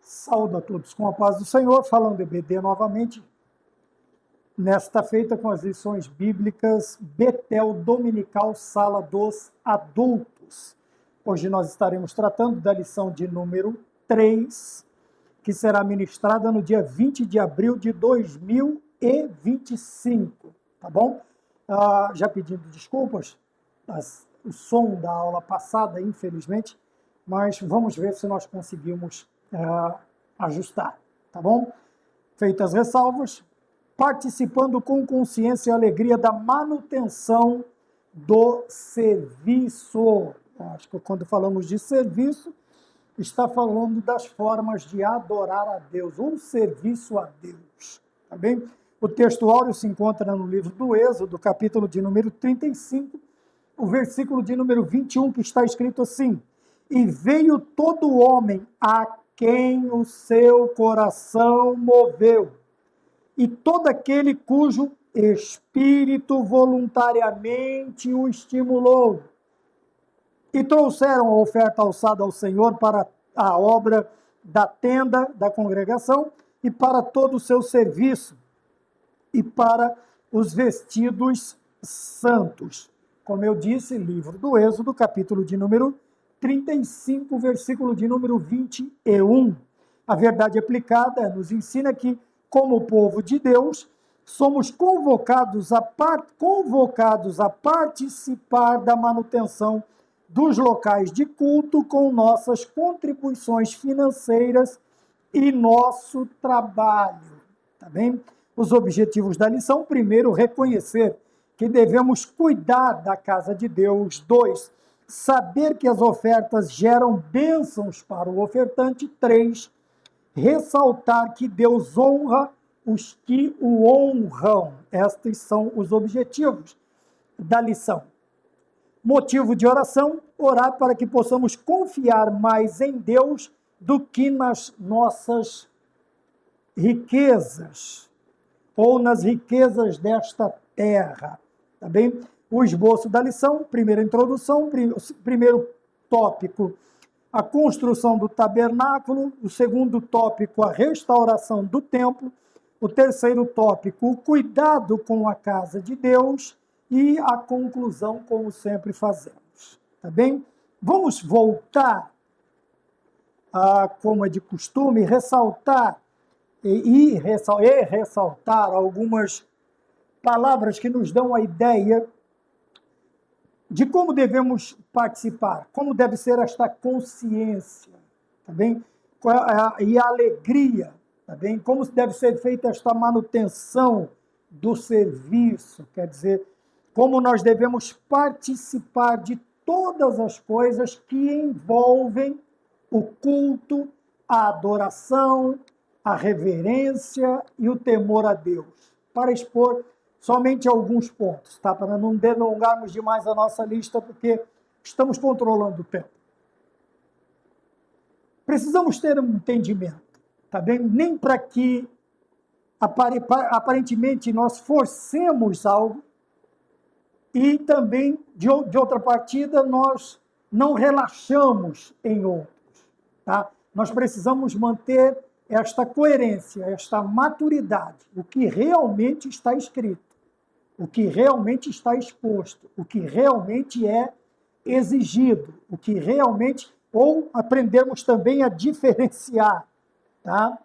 Saúdo a todos com a paz do Senhor, falando EBD novamente, nesta feita com as lições bíblicas Betel Dominical, Sala dos Adultos. Hoje nós estaremos tratando da lição de número 3, que será ministrada no dia 20 de abril de 2025, tá bom? Já pedindo desculpas, o som da aula passada, infelizmente, mas vamos ver se nós conseguimos ajustar, tá bom? Feitas ressalvas, participando com consciência e alegria da manutenção do serviço. Acho que quando falamos de serviço, está falando das formas de adorar a Deus, um serviço a Deus, tá bem? O texto áureo se encontra no livro do Êxodo, capítulo de número 35, o versículo de número 21, que está escrito assim: e veio todo homem a quem o seu coração moveu, e todo aquele cujo espírito voluntariamente o estimulou, e trouxeram a oferta alçada ao Senhor para a obra da tenda da congregação e para todo o seu serviço e para os vestidos santos. Como eu disse, livro do Êxodo, capítulo de número 35, versículo de número 21. A verdade aplicada nos ensina que, como povo de Deus, somos convocados a participar da manutenção dos locais de culto com nossas contribuições financeiras e nosso trabalho, tá bem? Os objetivos da lição: primeiro, reconhecer que devemos cuidar da casa de Deus. 2, saber que as ofertas geram bênçãos para o ofertante. 3, ressaltar que Deus honra os que o honram. Estes são os objetivos da lição. Motivo de oração: orar para que possamos confiar mais em Deus do que nas nossas riquezas ou nas riquezas desta terra, tá bem? O esboço da lição: primeira introdução, primeiro tópico, a construção do tabernáculo; o segundo tópico, a restauração do templo; o terceiro tópico, o cuidado com a casa de Deus; e a conclusão, como sempre fazemos, tá bem? Vamos voltar, como é de costume, ressaltar algumas palavras que nos dão a ideia de como devemos participar, como deve ser esta consciência, tá bem? E a alegria, tá bem? Como deve ser feita esta manutenção do serviço, quer dizer, como nós devemos participar de todas as coisas que envolvem o culto, a adoração, a reverência e o temor a Deus. Para expor somente alguns pontos, tá? Para não delongarmos demais a nossa lista, porque estamos controlando o tempo. Precisamos ter um entendimento, tá bem? Nem para que aparentemente nós forcemos algo, e também, de outra partida, nós não relaxamos em outros, tá? Nós precisamos manter esta coerência, esta maturidade, o que realmente está escrito, o que realmente está exposto, o que realmente é exigido, o que realmente, ou aprendermos também a diferenciar, tá?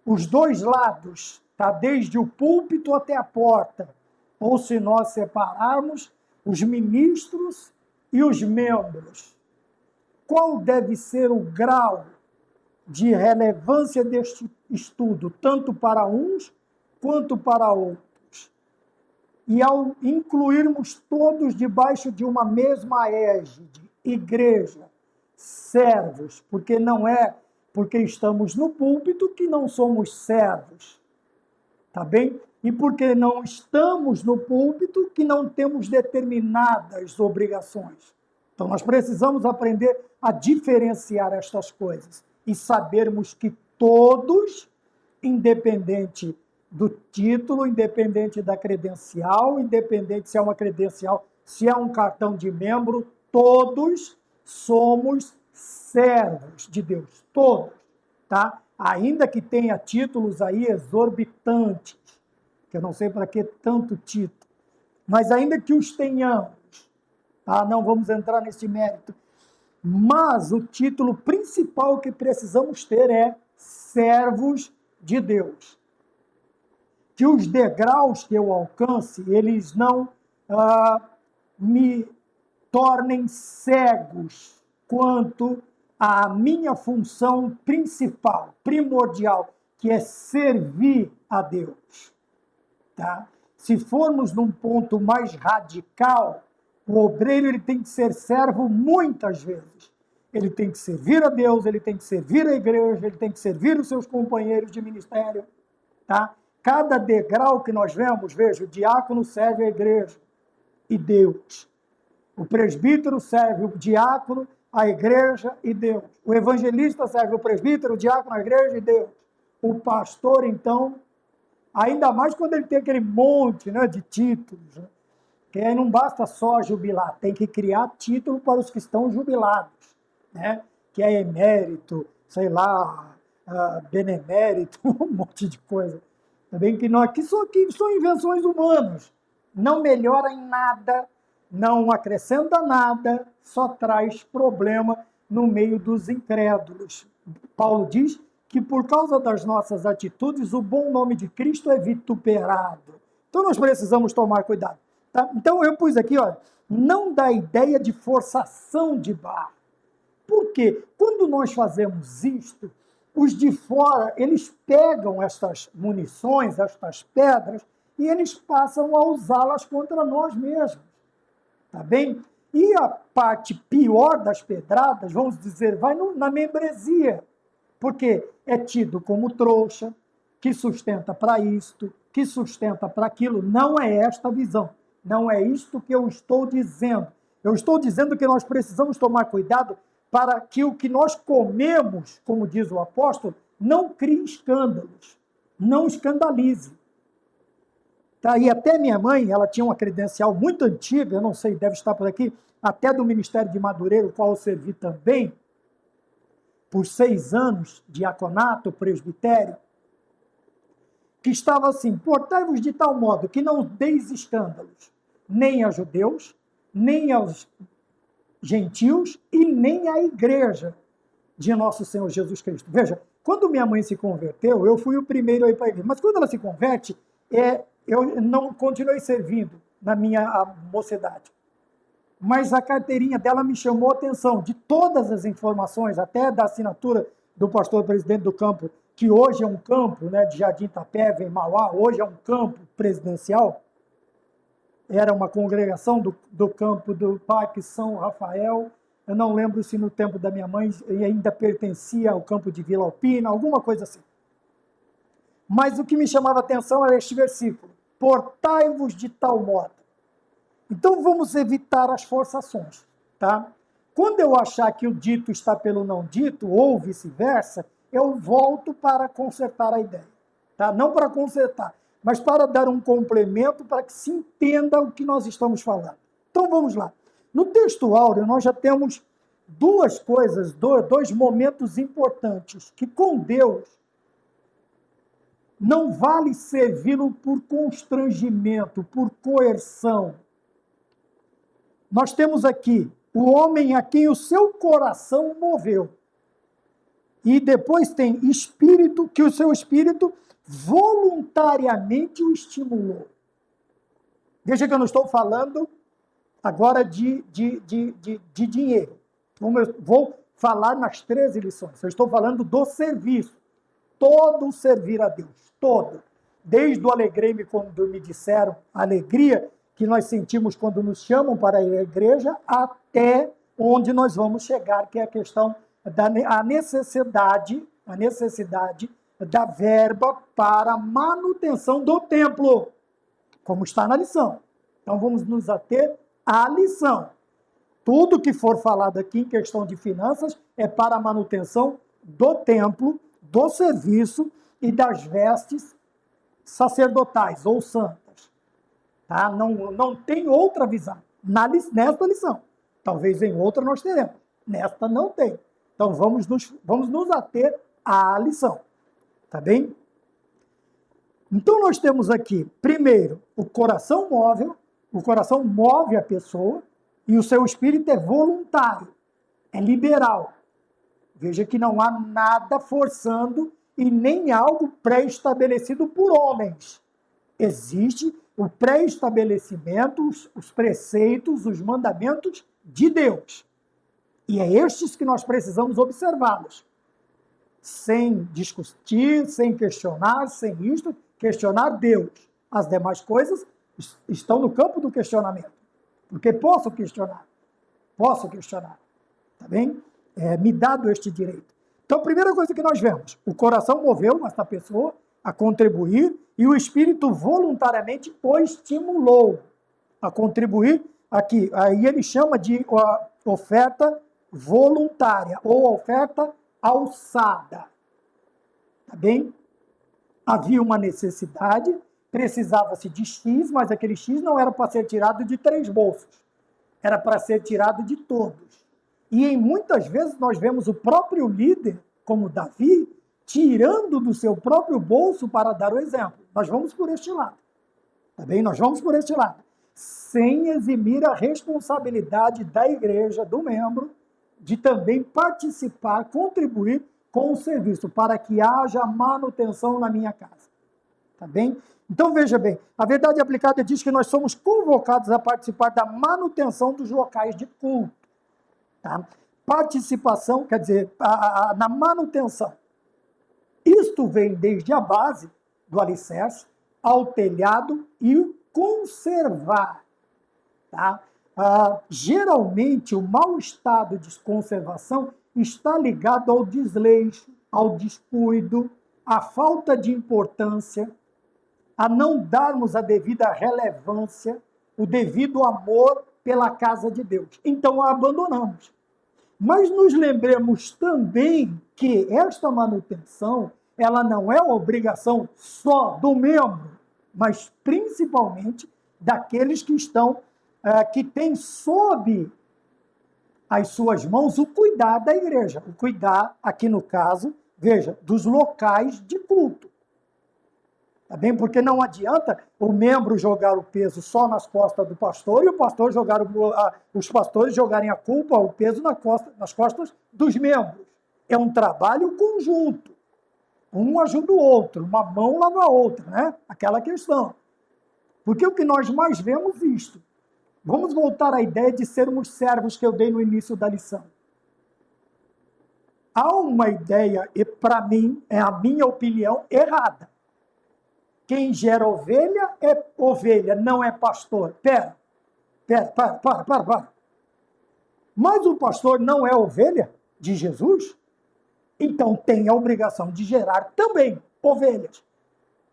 Os dois lados, tá? Desde o púlpito até a porta, ou se nós separarmos os ministros e os membros. Qual deve ser o grau de relevância deste estudo, tanto para uns quanto para outros? E ao incluirmos todos debaixo de uma mesma égide, igreja, servos, porque não é porque estamos no púlpito que não somos servos, tá bem? E porque não estamos no púlpito que não temos determinadas obrigações. Então nós precisamos aprender a diferenciar estas coisas e sabermos que todos, independente do título, independente da credencial, independente se é uma credencial, se é um cartão de membro, todos somos servos de Deus, todos, tá? Ainda que tenha títulos aí exorbitantes, que eu não sei para que tanto título, mas ainda que os tenhamos, tá? Não vamos entrar nesse mérito, mas o título principal que precisamos ter é servos de Deus. Que os degraus que eu alcance, eles não me tornem cegos quanto à minha função principal, primordial, que é servir a Deus. Tá? Se formos num ponto mais radical, o obreiro ele tem que ser servo muitas vezes. Ele tem que servir a Deus, ele tem que servir a igreja, ele tem que servir os seus companheiros de ministério. Tá? Cada degrau que nós vemos, veja, o diácono serve a igreja e Deus. O presbítero serve o diácono, a igreja e Deus. O evangelista serve o presbítero, o diácono, a igreja e Deus. O pastor, então, ainda mais quando ele tem aquele monte, né, de títulos, né? Que aí não basta só jubilar, tem que criar título para os que estão jubilados, né? Que é emérito, sei lá, benemérito, um monte de coisa. Também que são invenções humanas, não melhora em nada, não acrescenta nada, só traz problema no meio dos incrédulos. Paulo diz que por causa das nossas atitudes, o bom nome de Cristo é vituperado. Então nós precisamos tomar cuidado. Tá? Então eu pus aqui, ó, não dá ideia de forçação de barra. Por quê? Quando nós fazemos isto, os de fora, eles pegam estas munições, estas pedras, e eles passam a usá-las contra nós mesmos. Tá bem? E a parte pior das pedradas, vamos dizer, vai na membresia, porque é tido como trouxa, que sustenta para isto, que sustenta para aquilo. Não é esta a visão. Não é isto que eu estou dizendo. Eu estou dizendo que nós precisamos tomar cuidado para que o que nós comemos, como diz o apóstolo, não crie escândalos, não escandalize. Tá? E até minha mãe, ela tinha uma credencial muito antiga, eu não sei, deve estar por aqui, até do Ministério de Madureira, o qual eu servi também, por 6 anos, diaconato, presbitério, que estava assim: portai-vos de tal modo que não deis escândalos, nem a judeus, nem aos gentios e nem à igreja de nosso Senhor Jesus Cristo. Veja, quando minha mãe se converteu, eu fui o primeiro a ir para a igreja, mas quando ela se converte, eu não continuei servindo na minha mocidade. Mas a carteirinha dela me chamou a atenção, de todas as informações, até da assinatura do pastor presidente do campo, que hoje é um campo, né, de Jardim Itapeva, em Mauá, hoje é um campo presidencial. Era uma congregação do campo do Parque São Rafael. Eu não lembro se no tempo da minha mãe ainda pertencia ao campo de Vila Alpina, alguma coisa assim. Mas o que me chamava a atenção era este versículo: portai-vos de tal modo. Então vamos evitar as forçações, tá? Quando eu achar que o dito está pelo não dito, ou vice-versa, eu volto para consertar a ideia, tá? Não para consertar, mas para dar um complemento para que se entenda o que nós estamos falando. Então vamos lá. No texto áureo nós já temos duas coisas, dois momentos importantes, que com Deus não vale servi-lo por constrangimento, por coerção. Nós temos aqui o homem a quem o seu coração moveu. E depois tem espírito, que o seu espírito voluntariamente o estimulou. Veja que eu não estou falando agora de dinheiro. Como eu vou falar nas 13 lições. Eu estou falando do serviço. Todo servir a Deus. Todo. Desde o alegrei-me quando me disseram, a alegria que nós sentimos quando nos chamam para ir à igreja, até onde nós vamos chegar, que é a questão da necessidade da verba para a manutenção do templo, como está na lição. Então vamos nos ater à lição. Tudo que for falado aqui em questão de finanças é para a manutenção do templo, do serviço e das vestes sacerdotais ou santas. Tá? Não tem outra visão nesta lição. Talvez em outra nós teremos. Nesta não tem. Então vamos nos ater à lição. Tá bem? Então nós temos aqui, primeiro, o coração móvel. O coração move a pessoa e o seu espírito é voluntário, é liberal. Veja que não há nada forçando e nem algo pré-estabelecido por homens. Existe o pré-estabelecimento, os preceitos, os mandamentos de Deus. E é estes que nós precisamos observá-los. Sem discutir, sem questionar, sem isto, questionar Deus. As demais coisas estão no campo do questionamento. Porque posso questionar. Tá bem? Me dado este direito. Então, a primeira coisa que nós vemos, o coração moveu esta pessoa a contribuir e o espírito voluntariamente o estimulou a contribuir aqui. Aí ele chama de oferta voluntária ou oferta alçada. Tá bem? Havia uma necessidade, precisava-se de X, mas aquele X não era para ser tirado de 3 bolsos. Era para ser tirado de todos. E em muitas vezes nós vemos o próprio líder, como Davi, tirando do seu próprio bolso para dar o exemplo. Nós vamos por este lado. Tá bem? Nós vamos por este lado. Sem eximir a responsabilidade da igreja, do membro, de também participar, contribuir com o serviço, para que haja manutenção na minha casa. Tá bem? Então, veja bem, a verdade aplicada diz que nós somos convocados a participar da manutenção dos locais de culto. Tá? Participação, quer dizer, na manutenção. Isto vem desde a base do alicerce ao telhado e conservar. Tá? Geralmente, o mau estado de conservação está ligado ao desleixo, ao descuido, à falta de importância, a não darmos a devida relevância, o devido amor pela casa de Deus. Então a abandonamos. Mas nos lembremos também que esta manutenção, ela não é uma obrigação só do membro, mas principalmente daqueles que estão, que têm sob as suas mãos o cuidar da igreja. O cuidar, aqui no caso, veja, dos locais de culto. Tá bem? Porque não adianta o membro jogar o peso só nas costas do pastor e o pastor os pastores jogarem a culpa, o peso nas costas dos membros. É um trabalho conjunto. Um ajuda o outro, uma mão lava a outra, né? Aquela questão. Porque o que nós mais vemos é isto. Vamos voltar à ideia de sermos servos que eu dei no início da lição. Há uma ideia, e para mim, é a minha opinião, errada. Quem gera ovelha é ovelha, não é pastor. Para. Mas o pastor não é ovelha de Jesus? Então tem a obrigação de gerar também ovelhas.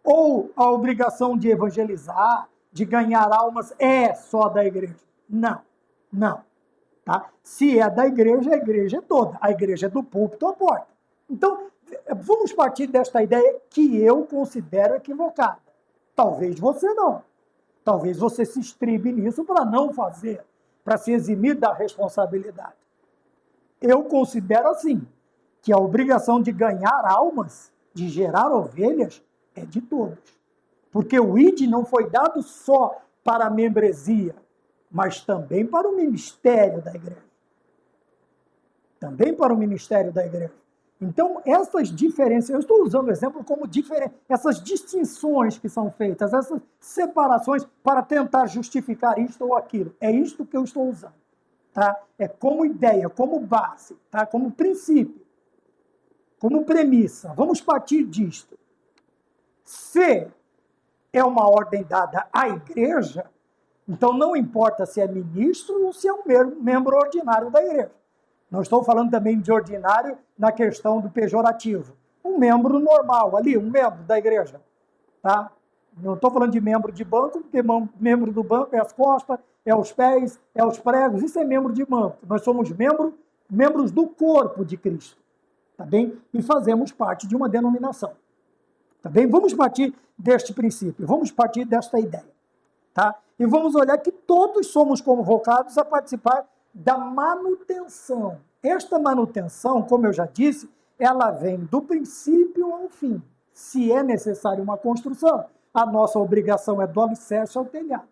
Ou a obrigação de evangelizar, de ganhar almas, é só da igreja? Não. Tá? Se é da igreja, a igreja é toda. A igreja é do púlpito à porta. Então, vamos partir desta ideia que eu considero equivocada. Talvez você não. Talvez você se estribe nisso para não fazer, para se eximir da responsabilidade. Eu considero assim, que a obrigação de ganhar almas, de gerar ovelhas, é de todos. Porque o ID não foi dado só para a membresia, mas também para o ministério da igreja. Também para o ministério da igreja. Então, essas diferenças, eu estou usando o exemplo como essas distinções que são feitas, essas separações para tentar justificar isto ou aquilo. É isto que eu estou usando. Tá? É como ideia, como base, tá? Como princípio, como premissa. Vamos partir disto. Se é uma ordem dada à igreja, então não importa se é ministro ou se é um membro ordinário da igreja. Não estou falando também de ordinário na questão do pejorativo. Um membro normal ali, um membro da igreja. Tá? Não estou falando de membro de banco, porque membro do banco é as costas, é os pés, é os pregos, isso é membro de banco. Nós somos membros do corpo de Cristo. Tá bem? E fazemos parte de uma denominação. Tá bem? Vamos partir deste princípio, vamos partir desta ideia. Tá? E vamos olhar que todos somos convocados a participar da manutenção. esta manutenção, como eu já disse, ela vem do princípio ao fim. Se é necessário uma construção, a nossa obrigação é do alicerce ao telhado.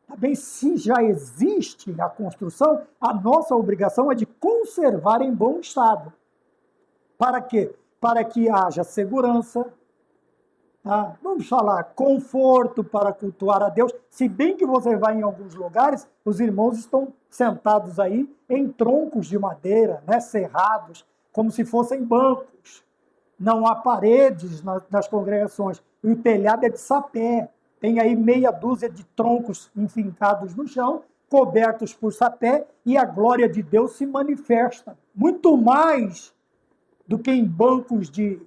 Tá bem? Se já existe a construção, a nossa obrigação é de conservar em bom estado. Para quê? Para que haja segurança, tá? Vamos falar, conforto para cultuar a Deus. Se bem que você vai em alguns lugares, os irmãos estão sentados aí em troncos de madeira, né, cerrados, como se fossem bancos. Não há paredes nas congregações. E o telhado é de sapé. Tem aí meia dúzia de troncos enfincados no chão, cobertos por sapé, e a glória de Deus se manifesta. Muito mais do que em bancos de...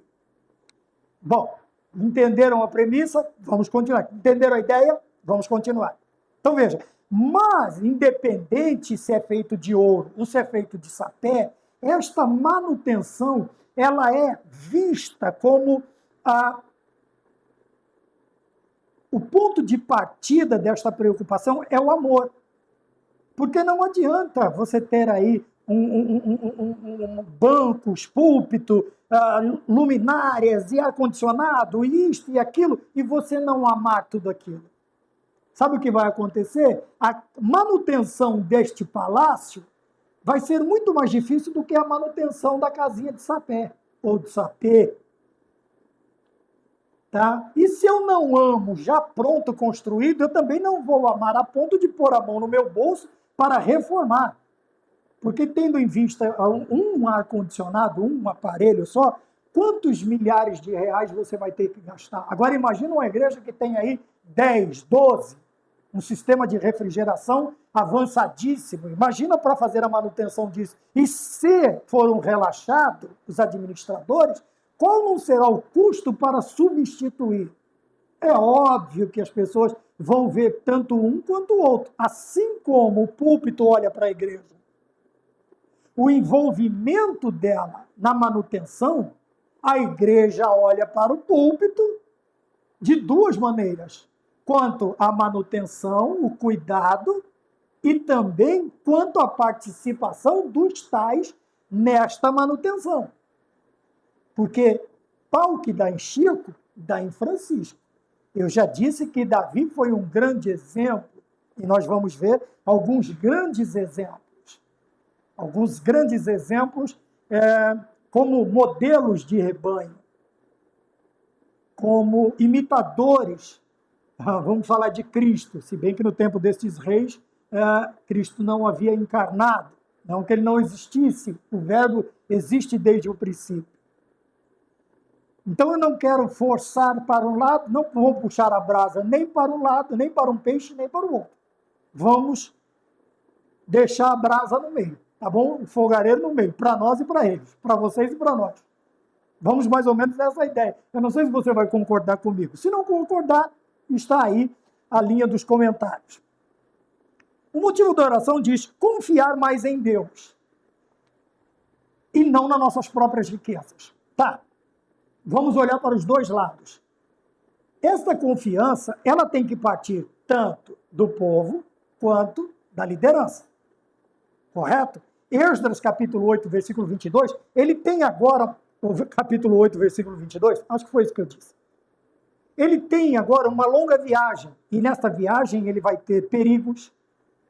Bom, entenderam a premissa? Vamos continuar. Entenderam a ideia? Vamos continuar. Então veja, mas independente se é feito de ouro ou se é feito de sapé, esta manutenção ela é vista como o ponto de partida desta preocupação é o amor. Porque não adianta você ter aí bancos, púlpito, luminárias e ar-condicionado, isto e aquilo, e você não amar tudo aquilo. Sabe o que vai acontecer? A manutenção deste palácio vai ser muito mais difícil do que a manutenção da casinha de sapé, ou de sapê. Tá? E se eu não amo já pronto, construído, eu também não vou amar a ponto de pôr a mão no meu bolso para reformar. Porque tendo em vista um ar-condicionado, um aparelho só, quantos milhares de reais você vai ter que gastar? Agora imagina uma igreja que tem aí 10, 12, um sistema de refrigeração avançadíssimo. Imagina para fazer a manutenção disso. E se foram relaxados os administradores, qual não será o custo para substituir? É óbvio que as pessoas vão ver tanto um quanto o outro. Assim como o púlpito olha para a igreja. O envolvimento dela na manutenção, a igreja olha para o púlpito de duas maneiras. Quanto à manutenção, o cuidado, e também quanto à participação dos tais nesta manutenção. Porque pau que dá em Chico, dá em Francisco. Eu já disse que Davi foi um grande exemplo, e nós vamos ver alguns grandes exemplos. Alguns grandes exemplos como modelos de rebanho, como imitadores. Vamos falar de Cristo, se bem que no tempo destes reis, Cristo não havia encarnado, não que ele não existisse, o verbo existe desde o princípio. Então eu não quero forçar para um lado, não vou puxar a brasa nem para um lado, nem para um peixe, nem para o outro. Vamos deixar a brasa no meio, tá bom? O fogareiro no meio, para nós e para eles, para vocês e para nós. Vamos mais ou menos nessa ideia. Eu não sei se você vai concordar comigo. Se não concordar, está aí a linha dos comentários. O motivo da oração diz confiar mais em Deus e não nas nossas próprias riquezas. Tá, vamos olhar para os dois lados. Esta confiança, ela tem que partir tanto do povo quanto da liderança. Correto? Esdras, capítulo 8, versículo 22, ele tem agora, o capítulo 8, versículo 22, acho que foi isso que eu disse. Ele tem agora uma longa viagem, e nesta viagem ele vai ter perigos,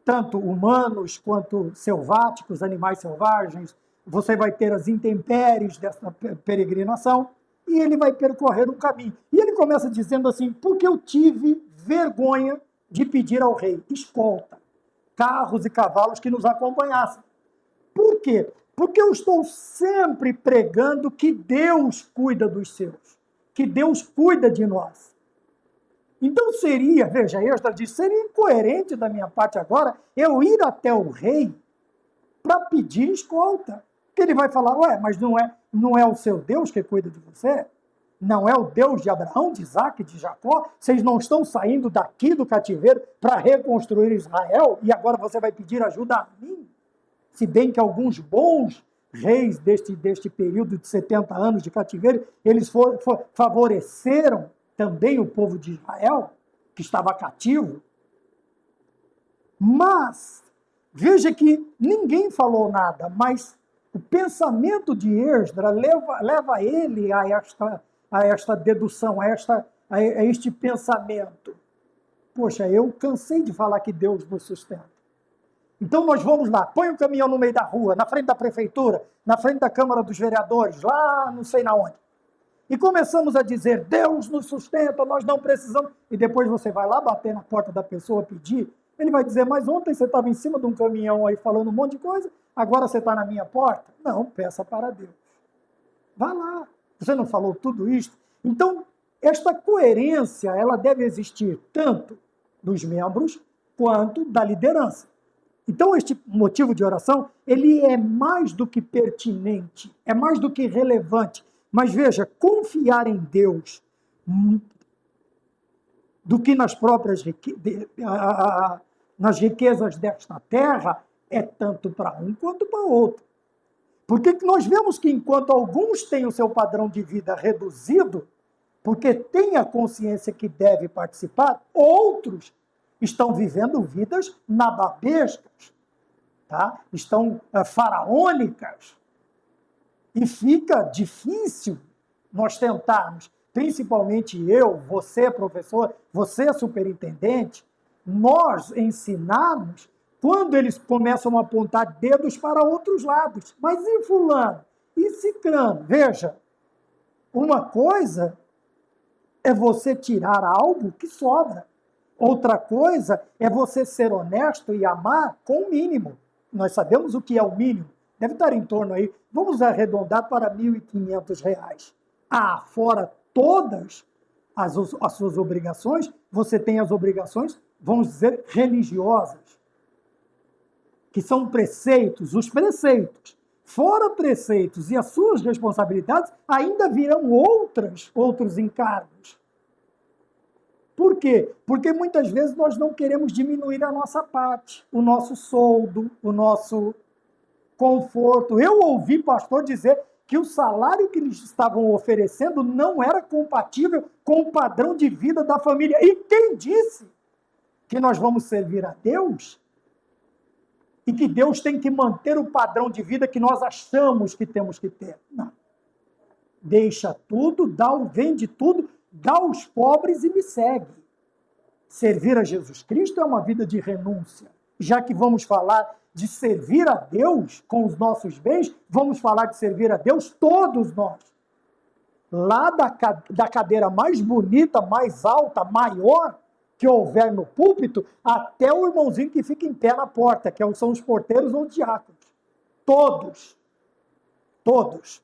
tanto humanos quanto selváticos, animais selvagens, você vai ter as intempéries dessa peregrinação, e ele vai percorrer um caminho. E ele começa dizendo assim, porque eu tive vergonha de pedir ao rei escolta, carros e cavalos que nos acompanhassem. Por quê? Porque eu estou sempre pregando que Deus cuida dos seus, que Deus cuida de nós. Então seria, veja, Esdras diz, seria incoerente da minha parte agora eu ir até o rei para pedir escolta. Porque ele vai falar, ué, mas não é o seu Deus que cuida de você? Não é o Deus de Abraão, de Isaac, de Jacó? Vocês não estão saindo daqui do cativeiro para reconstruir Israel e agora você vai pedir ajuda a mim? Se bem que alguns bons reis deste período de 70 anos de cativeiro, eles favoreceram também o povo de Israel, que estava cativo. Mas Veja que ninguém falou nada, mas o pensamento de Esdras leva ele a esta dedução, a este pensamento. Poxa, eu cansei de falar que Deus nos sustenta. Então nós vamos lá, põe um caminhão no meio da rua, na frente da prefeitura, na frente da Câmara dos Vereadores, lá não sei na onde. E começamos a dizer, Deus nos sustenta, nós não precisamos. E depois você vai lá bater na porta da pessoa, pedir. Ele vai dizer, mas ontem você estava em cima de um caminhão aí falando um monte de coisa, agora você está na minha porta? Não, peça para Deus. Vá lá. Você não falou tudo isso? Então, esta coerência, ela deve existir tanto dos membros quanto da liderança. Então, este motivo de oração, ele é mais do que pertinente, é mais do que relevante. Mas veja, confiar em Deus do que nas próprias nas riquezas desta terra é tanto para um quanto para outro. Porque nós vemos que enquanto alguns têm o seu padrão de vida reduzido, porque têm a consciência que deve participar, outros estão vivendo vidas nababescas, tá? Estão faraônicas. E fica difícil nós tentarmos, principalmente eu, você professor, você superintendente, nós ensinarmos quando eles começam a apontar dedos para outros lados. Mas e fulano? E ciclano? Veja, uma coisa é você tirar algo que sobra. Outra coisa é você ser honesto e amar com o mínimo. Nós sabemos o que é o mínimo. Deve estar em torno aí, vamos arredondar para R$ 1.500. Fora todas as suas obrigações, você tem as obrigações, vamos dizer, religiosas, que são preceitos, os preceitos. Fora preceitos e as suas responsabilidades, ainda virão outros encargos. Por quê? Porque muitas vezes nós não queremos diminuir a nossa parte, o nosso soldo, o nosso conforto. Eu ouvi pastor dizer que o salário que eles estavam oferecendo não era compatível com o padrão de vida da família. E quem disse que nós vamos servir a Deus e que Deus tem que manter o padrão de vida que nós achamos que temos que ter? Não. Deixa tudo, vende tudo, dá aos pobres e me segue. Servir a Jesus Cristo é uma vida de renúncia. Já que vamos falar de servir a Deus com os nossos bens, vamos falar de servir a Deus todos nós. Lá da cadeira mais bonita, mais alta, maior que houver no púlpito, até o irmãozinho que fica em pé na porta, que são os porteiros ou diáconos. Todos. Todos.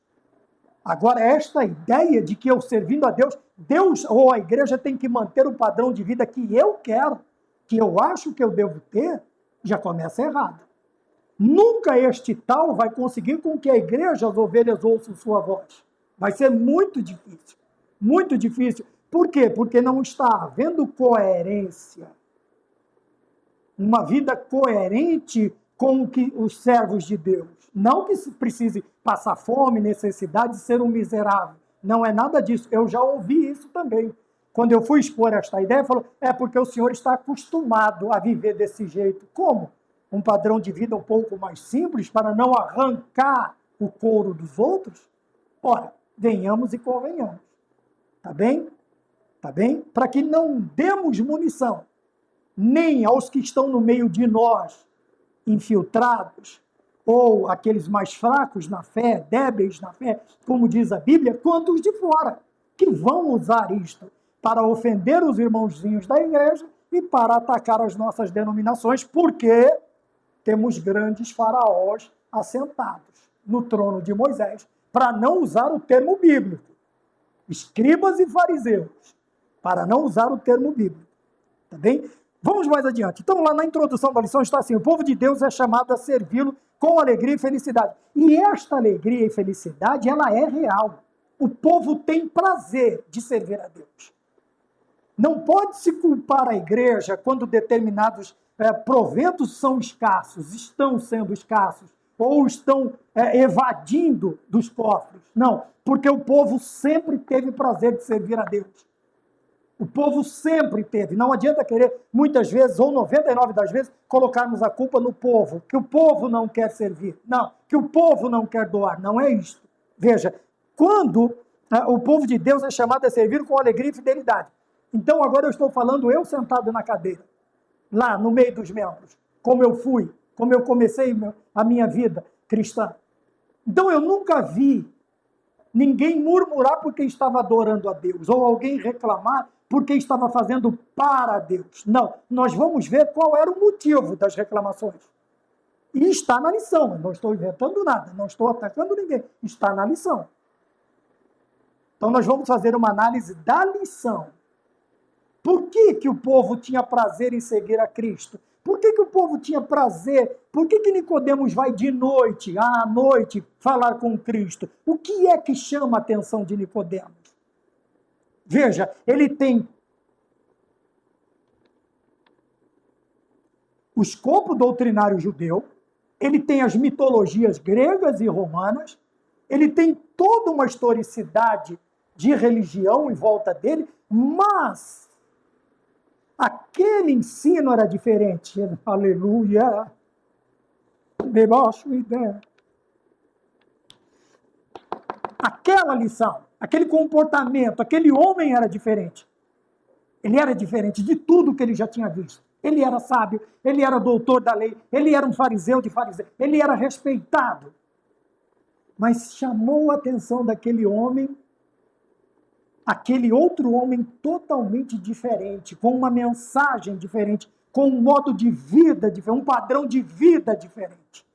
Agora, esta ideia de que eu servindo a Deus, Deus ou a igreja tem que manter o padrão de vida que eu quero, que eu acho que eu devo ter, já começa errado. Nunca este tal vai conseguir com que a igreja, as ovelhas, ouçam sua voz. Vai ser muito difícil. Muito difícil. Por quê? Porque não está havendo coerência. Uma vida coerente com os servos de Deus. Não que se precise passar fome, necessidade de ser um miserável. Não é nada disso. Eu já ouvi isso também. Quando eu fui expor esta ideia, falou, porque o senhor está acostumado a viver desse jeito. Como? Um padrão de vida um pouco mais simples para não arrancar o couro dos outros? Ora, venhamos e convenhamos. Tá bem? Tá bem? Para que não demos munição nem aos que estão no meio de nós, infiltrados, ou aqueles mais fracos na fé, débeis na fé, como diz a Bíblia, quanto os de fora, que vão usar isto para ofender os irmãozinhos da igreja e para atacar as nossas denominações, porque temos grandes faraós assentados no trono de Moisés, para não usar o termo bíblico. Escribas e fariseus, para não usar o termo bíblico. Tá bem? Vamos mais adiante. Então, lá na introdução da lição está assim, o povo de Deus é chamado a servi-lo com alegria e felicidade. E esta alegria e felicidade, ela é real. O povo tem prazer de servir a Deus. Não pode se culpar a igreja quando determinados proventos são escassos, estão sendo escassos, ou estão evadindo dos cofres. Não, porque o povo sempre teve prazer de servir a Deus. O povo sempre teve. Não adianta querer, muitas vezes, ou 99 das vezes, colocarmos a culpa no povo, que o povo não quer servir. Não, que o povo não quer doar. Não é isto. Veja, quando o povo de Deus é chamado a servir com alegria e fidelidade. Então agora eu estou falando eu sentado na cadeira, lá no meio dos membros, como eu fui, como eu comecei a minha vida cristã. Então eu nunca vi ninguém murmurar porque estava adorando a Deus, ou alguém reclamar porque estava fazendo para Deus. Não, nós vamos ver qual era o motivo das reclamações. E está na lição, eu não estou inventando nada, não estou atacando ninguém, está na lição. Então nós vamos fazer uma análise da lição. Por que que o povo tinha prazer em seguir a Cristo? Por que que o povo tinha prazer? Por que que Nicodemos vai de noite, à noite, falar com Cristo? O que é que chama a atenção de Nicodemos? Veja, ele tem o escopo doutrinário judeu, ele tem as mitologias gregas e romanas, ele tem toda uma historicidade de religião em volta dele, mas aquele ensino era diferente. Aleluia! Debaixo ideia. Aquela lição, aquele comportamento, aquele homem era diferente. Ele era diferente de tudo que ele já tinha visto. Ele era sábio, ele era doutor da lei, ele era um fariseu de fariseu, ele era respeitado. Mas chamou a atenção daquele homem, aquele outro homem totalmente diferente, com uma mensagem diferente, com um modo de vida diferente, um padrão de vida diferente.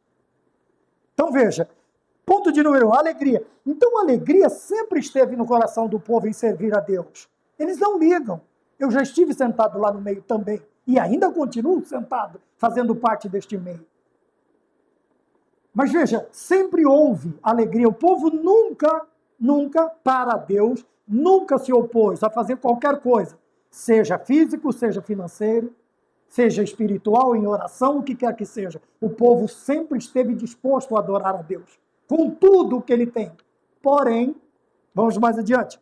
Então veja, ponto de número 1, alegria. Então a alegria sempre esteve no coração do povo em servir a Deus. Eles não ligam. Eu já estive sentado lá no meio também, e ainda continuo sentado, fazendo parte deste meio. Mas veja, sempre houve alegria. O povo nunca, para Deus, nunca se opôs a fazer qualquer coisa, seja físico, seja financeiro, seja espiritual, em oração, o que quer que seja. O povo sempre esteve disposto a adorar a Deus, com tudo o que ele tem. Porém, vamos mais adiante.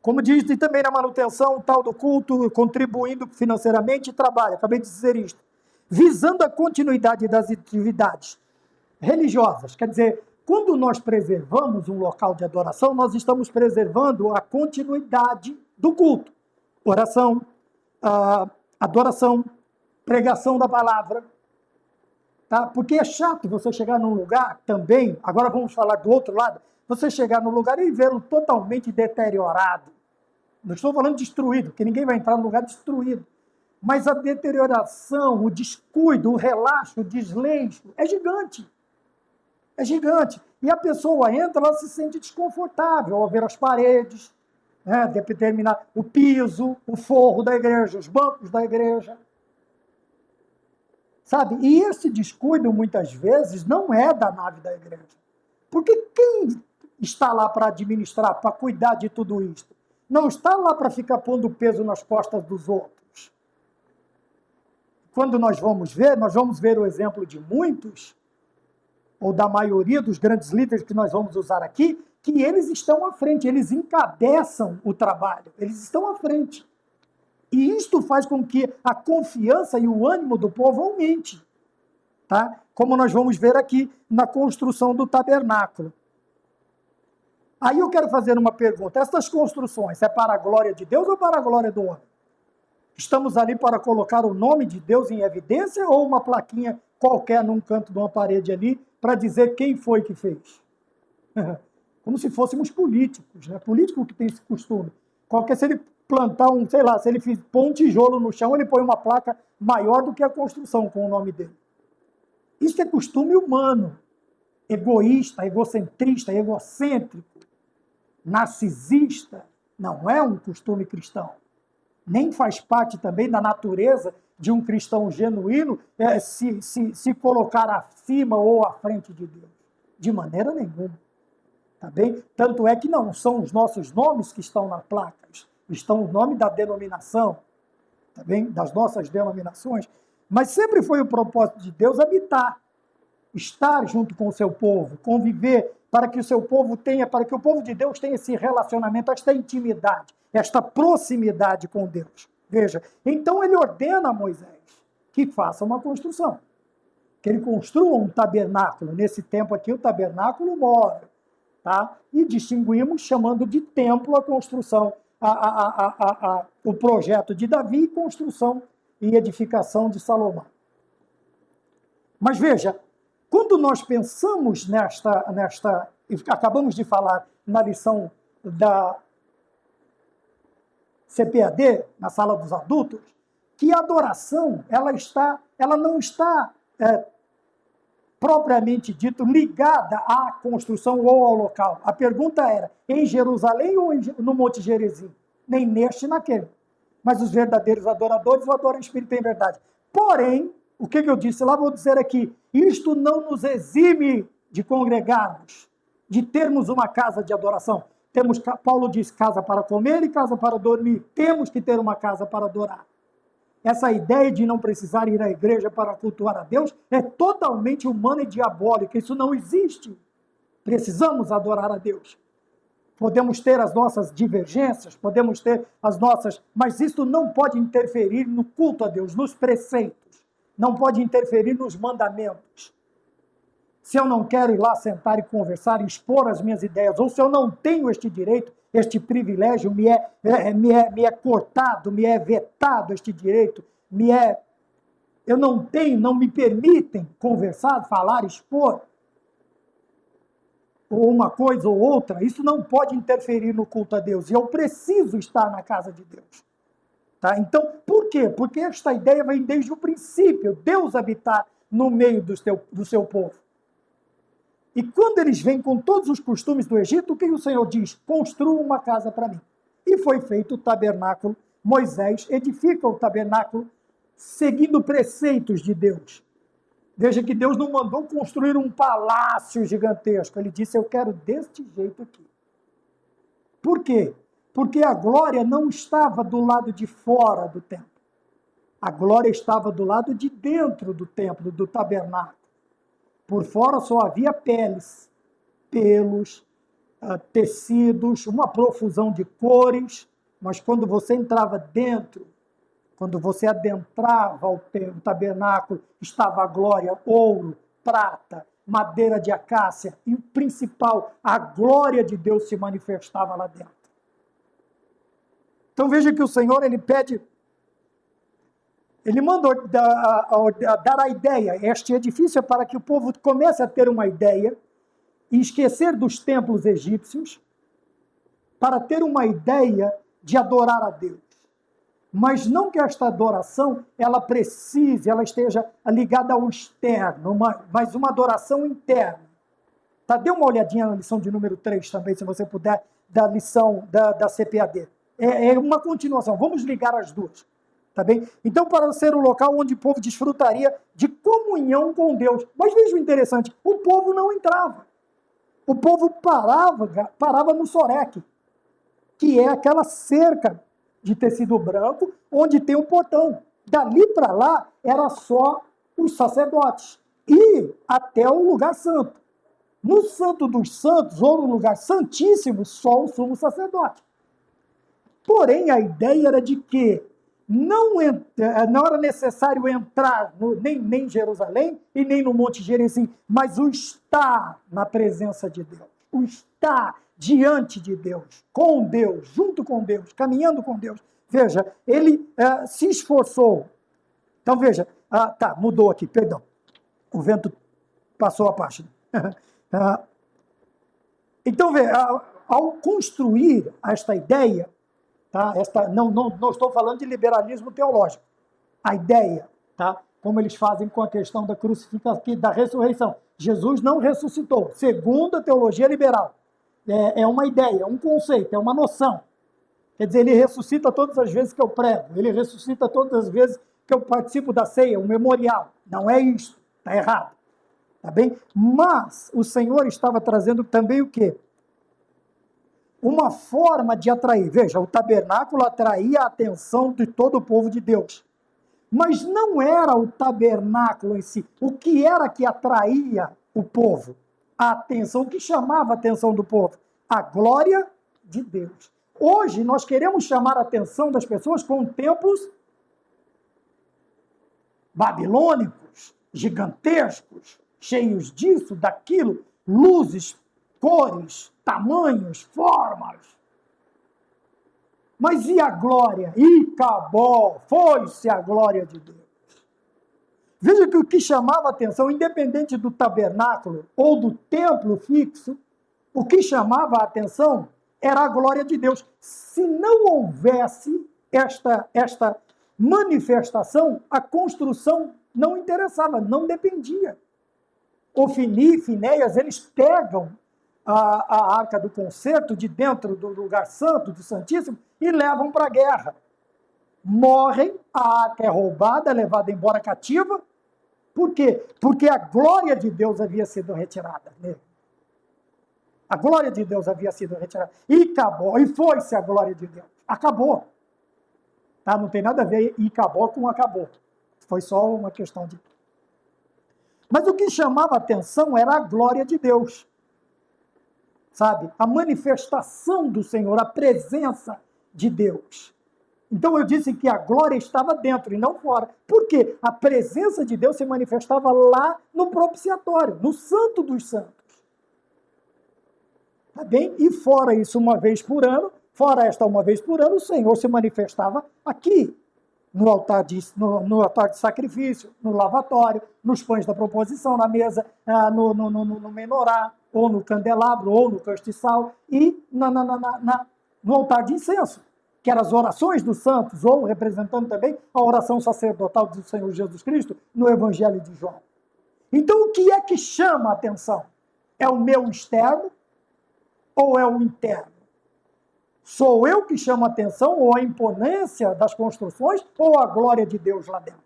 Como diz também na manutenção tal do culto, contribuindo financeiramente e trabalho, acabei de dizer isto, visando a continuidade das atividades religiosas. Quer dizer, quando nós preservamos um local de adoração, nós estamos preservando a continuidade do culto. Oração, adoração, pregação da palavra. Tá? Porque é chato você chegar num lugar também, agora vamos falar do outro lado, você chegar num lugar e vê-lo totalmente deteriorado. Não estou falando destruído, porque ninguém vai entrar num lugar destruído. Mas a deterioração, o descuido, o relaxo, o desleixo é gigante. É gigante. E a pessoa entra, ela se sente desconfortável ao ver as paredes, né, determinar o piso, o forro da igreja, os bancos da igreja. Sabe? E esse descuido, muitas vezes, não é da nave da igreja. Porque quem está lá para administrar, para cuidar de tudo isso? Não está lá para ficar pondo peso nas costas dos outros. Quando nós vamos ver o exemplo de muitos, ou da maioria dos grandes líderes que nós vamos usar aqui, que eles estão à frente, eles encabeçam o trabalho, eles estão à frente. E isto faz com que a confiança e o ânimo do povo aumente, tá? Como nós vamos ver aqui na construção do tabernáculo. Aí eu quero fazer uma pergunta, essas construções é para a glória de Deus ou para a glória do homem? Estamos ali para colocar o nome de Deus em evidência ou uma plaquinha qualquer num canto de uma parede ali para dizer quem foi que fez? Como se fôssemos políticos, né? Político que tem esse costume. Se ele plantar se ele pôr um tijolo no chão, ele põe uma placa maior do que a construção com o nome dele. Isso é costume humano, egoísta, egocentrista, egocêntrico, narcisista, não é um costume cristão. Nem faz parte também da natureza de um cristão genuíno se colocar acima ou à frente de Deus. De maneira nenhuma. Tá bem? Tanto é que não são os nossos nomes que estão nas placas, estão o nome da denominação, tá bem? Das nossas denominações, mas sempre foi o propósito de Deus habitar, estar junto com o seu povo, conviver, para que o seu povo tenha, para que o povo de Deus tenha esse relacionamento, esta intimidade, esta proximidade com Deus. Veja, então ele ordena a Moisés que faça uma construção, que ele construa um tabernáculo. Nesse tempo aqui, o tabernáculo móvel, tá? E distinguimos chamando de templo a construção, o projeto de Davi e construção e edificação de Salomão. Mas veja, quando nós pensamos acabamos de falar na lição da CPAD, na sala dos adultos, que a adoração, ela não está propriamente dito ligada à construção ou ao local. A pergunta era, em Jerusalém ou no Monte Gerizim? Nem neste, naquele. Mas os verdadeiros adoradores o adoram em espírito e em verdade. Porém, o que eu disse lá, vou dizer aqui, isto não nos exime de congregarmos, de termos uma casa de adoração. Paulo diz, casa para comer e casa para dormir. Temos que ter uma casa para adorar. Essa ideia de não precisar ir à igreja para cultuar a Deus é totalmente humana e diabólica. Isso não existe. Precisamos adorar a Deus. Podemos ter as nossas divergências, podemos ter as nossas... Mas isso não pode interferir no culto a Deus, nos preceitos. Não pode interferir nos mandamentos. Se eu não quero ir lá sentar e conversar, e expor as minhas ideias, ou se eu não tenho este direito, este privilégio me é cortado, me é vetado este direito, eu não tenho, não me permitem conversar, falar, expor, ou uma coisa ou outra, isso não pode interferir no culto a Deus, e eu preciso estar na casa de Deus. Tá? Então, por quê? Porque esta ideia vem desde o princípio, Deus habitar no meio do seu povo. E quando eles vêm com todos os costumes do Egito, o que o Senhor diz? Construa uma casa para mim. E foi feito o tabernáculo. Moisés edifica o tabernáculo seguindo preceitos de Deus. Veja que Deus não mandou construir um palácio gigantesco. Ele disse, eu quero deste jeito aqui. Por quê? Porque a glória não estava do lado de fora do templo. A glória estava do lado de dentro do templo, do tabernáculo. Por fora só havia peles, pelos, tecidos, uma profusão de cores, mas quando você entrava dentro, quando você adentrava o tabernáculo, estava a glória, ouro, prata, madeira de acácia, e o principal, a glória de Deus se manifestava lá dentro. Então veja que o Senhor, ele manda dar a ideia. Este edifício é para que o povo comece a ter uma ideia e esquecer dos templos egípcios para ter uma ideia de adorar a Deus. Mas não que esta adoração ela esteja ligada ao externo, mas uma adoração interna. Tá? Dê uma olhadinha na lição de número 3 também, se você puder, da lição da CPAD. É uma continuação, vamos ligar as duas. Tá bem? Então, para ser um local onde o povo desfrutaria de comunhão com Deus. Mas veja o interessante, o povo não entrava. O povo parava no soreque, que é aquela cerca de tecido branco, onde tem um portão. Dali para lá, era só os sacerdotes. E até o lugar santo. No Santo dos Santos, ou no lugar santíssimo, só o sumo sacerdote. Porém, a ideia era de que não era necessário entrar nem em Jerusalém e nem no Monte Gerizim, mas o estar na presença de Deus, o estar diante de Deus, com Deus, junto com Deus, caminhando com Deus. Veja, ele se esforçou. Então veja, mudou aqui, perdão, o vento passou a página. Então veja, ao construir esta ideia, tá? Não estou falando de liberalismo teológico. A ideia, tá? Como eles fazem com a questão da crucificação, da ressurreição. Jesus não ressuscitou. Segundo a teologia liberal, é uma ideia, é um conceito, é uma noção. Quer dizer, ele ressuscita todas as vezes que eu prego, ele ressuscita todas as vezes que eu participo da ceia, um memorial. Não é isso, está errado. Tá bem? Mas o Senhor estava trazendo também o quê? Uma forma de atrair. Veja, o tabernáculo atraía a atenção de todo o povo de Deus. Mas não era o tabernáculo em si. O que era que atraía o povo? a atenção, o que chamava a atenção do povo? A glória de Deus. Hoje nós queremos chamar a atenção das pessoas com templos babilônicos, gigantescos, cheios disso, daquilo, luzes, cores, tamanhos, formas. Mas e a glória? E acabou, foi-se a glória de Deus. Veja que o que chamava a atenção, independente do tabernáculo ou do templo fixo, o que chamava a atenção era a glória de Deus. Se não houvesse esta manifestação, a construção não interessava, não dependia. Ofni e Finéias, eles pegam a arca do concerto de dentro do lugar santo, do Santíssimo, e levam para a guerra. Morrem, a arca é roubada, é levada embora cativa. Por quê? Porque a glória de Deus havia sido retirada. Né? A glória de Deus havia sido retirada. E acabou, e foi-se a glória de Deus. Acabou. Tá? Não tem nada a ver e acabou com acabou. Foi só uma questão de... Mas o que chamava a atenção era a glória de Deus. Sabe? A manifestação do Senhor, a presença de Deus. Então eu disse que a glória estava dentro e não fora. Por quê? A presença de Deus se manifestava lá no propiciatório, no Santo dos Santos. Tá bem? E fora isso, uma vez por ano, fora esta uma vez por ano, o Senhor se manifestava aqui, no altar de sacrifício, no lavatório, nos pães da proposição, na mesa, no menorá, ou no candelabro, ou no castiçal, e no altar de incenso, que eram as orações dos santos, ou representando também a oração sacerdotal do Senhor Jesus Cristo no Evangelho de João. Então, o que é que chama a atenção? É o meu externo ou é o interno? Sou eu que chamo a atenção, ou a imponência das construções, ou a glória de Deus lá dentro?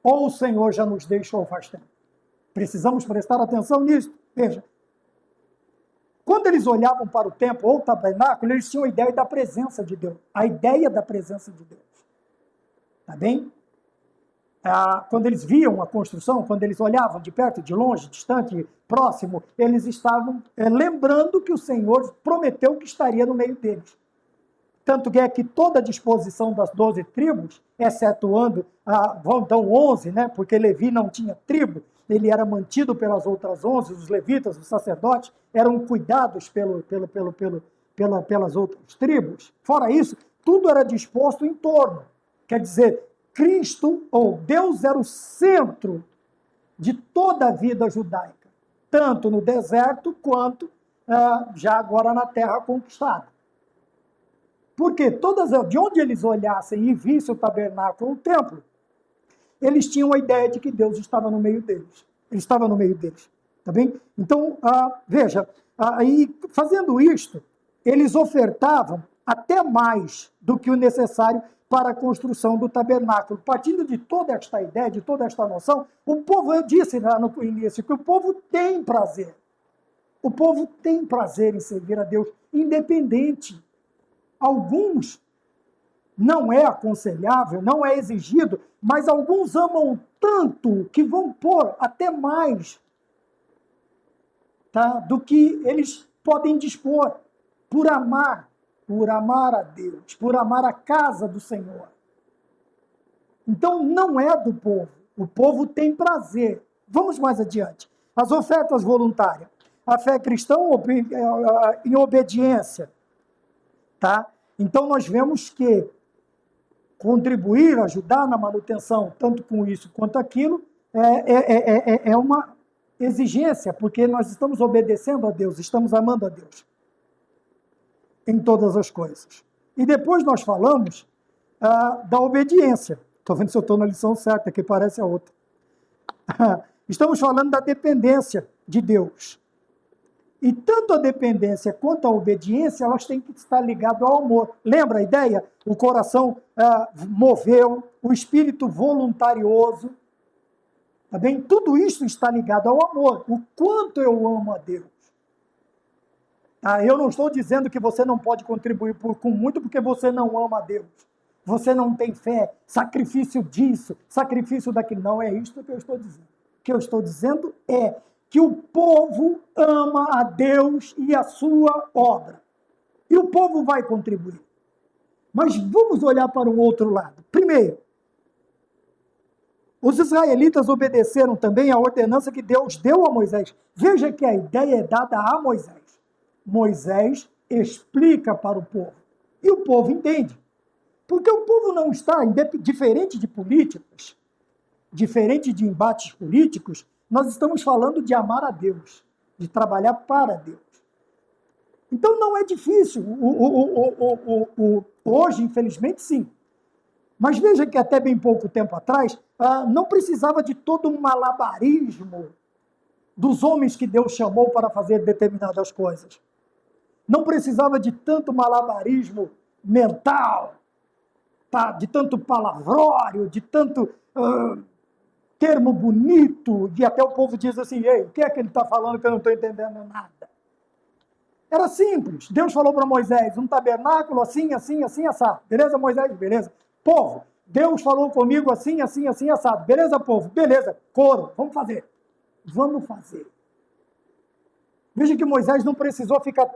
Ou o Senhor já nos deixou faz tempo? Precisamos prestar atenção nisso. Veja, quando eles olhavam para o templo ou o tabernáculo, eles tinham a ideia da presença de Deus. A ideia da presença de Deus. Tá bem? Quando eles viam a construção, quando eles olhavam de perto, de longe, distante, próximo, eles estavam lembrando que o Senhor prometeu que estaria no meio deles. Tanto que é que toda a disposição das 12 tribos, excetuando, então 11, né, porque Levi não tinha tribo, ele era mantido pelas outras 11, os levitas, os sacerdotes, eram cuidados pelas outras tribos. Fora isso, tudo era disposto em torno. Quer dizer, Cristo, ou Deus, era o centro de toda a vida judaica, tanto no deserto quanto já agora na terra conquistada. Porque de onde eles olhassem e vissem o tabernáculo ou o templo, eles tinham a ideia de que Deus estava no meio deles. Ele estava no meio deles. Tá bem? Então, veja, aí, fazendo isto, eles ofertavam até mais do que o necessário para a construção do tabernáculo. Partindo de toda esta ideia, de toda esta noção, o povo, eu disse lá no início, que o povo tem prazer. O povo tem prazer em servir a Deus, independente. Alguns não é aconselhável, não é exigido, mas alguns amam tanto que vão pôr até mais, tá, do que eles podem dispor, por amar a Deus, por amar a casa do Senhor. Então, não é do povo. O povo tem prazer. Vamos mais adiante. As ofertas voluntárias. A fé cristã em obediência. Tá? Então, nós vemos que contribuir, ajudar na manutenção, tanto com isso quanto aquilo, é uma exigência, porque nós estamos obedecendo a Deus, estamos amando a Deus em todas as coisas. E depois nós falamos da obediência. Estou vendo se eu estou na lição certa, que parece a outra. Estamos falando da dependência de Deus. E tanto a dependência quanto a obediência, elas têm que estar ligadas ao amor. Lembra a ideia? O coração moveu, o espírito voluntarioso. Tá bem? Tudo isso está ligado ao amor. O quanto eu amo a Deus. Eu não estou dizendo que você não pode contribuir com muito porque você não ama a Deus. Você não tem fé, sacrifício disso, sacrifício daquilo. Não é isso que eu estou dizendo. O que eu estou dizendo é que o povo ama a Deus e a sua obra. E o povo vai contribuir. Mas vamos olhar para um outro lado. Primeiro, os israelitas obedeceram também à ordenança que Deus deu a Moisés. Veja que a ideia é dada a Moisés. Moisés explica para o povo. E o povo entende. Porque o povo não está, diferente de políticos, diferente de embates políticos, nós estamos falando de amar a Deus, de trabalhar para Deus. Então não é difícil. Hoje, infelizmente, sim. Mas veja que até bem pouco tempo atrás, não precisava de todo um malabarismo dos homens que Deus chamou para fazer determinadas coisas. Não precisava de tanto malabarismo mental, tá? De tanto palavrório, de tanto termo bonito, e até o povo diz assim, ei, o que é que ele está falando que eu não estou entendendo nada? Era simples. Deus falou para Moisés, um tabernáculo assim, assim, assim, assado. Beleza, Moisés? Beleza. Povo, Deus falou comigo assim, assim, assim, assado. Beleza, povo? Beleza. Coro, vamos fazer. Vamos fazer. Veja que Moisés não precisou ficar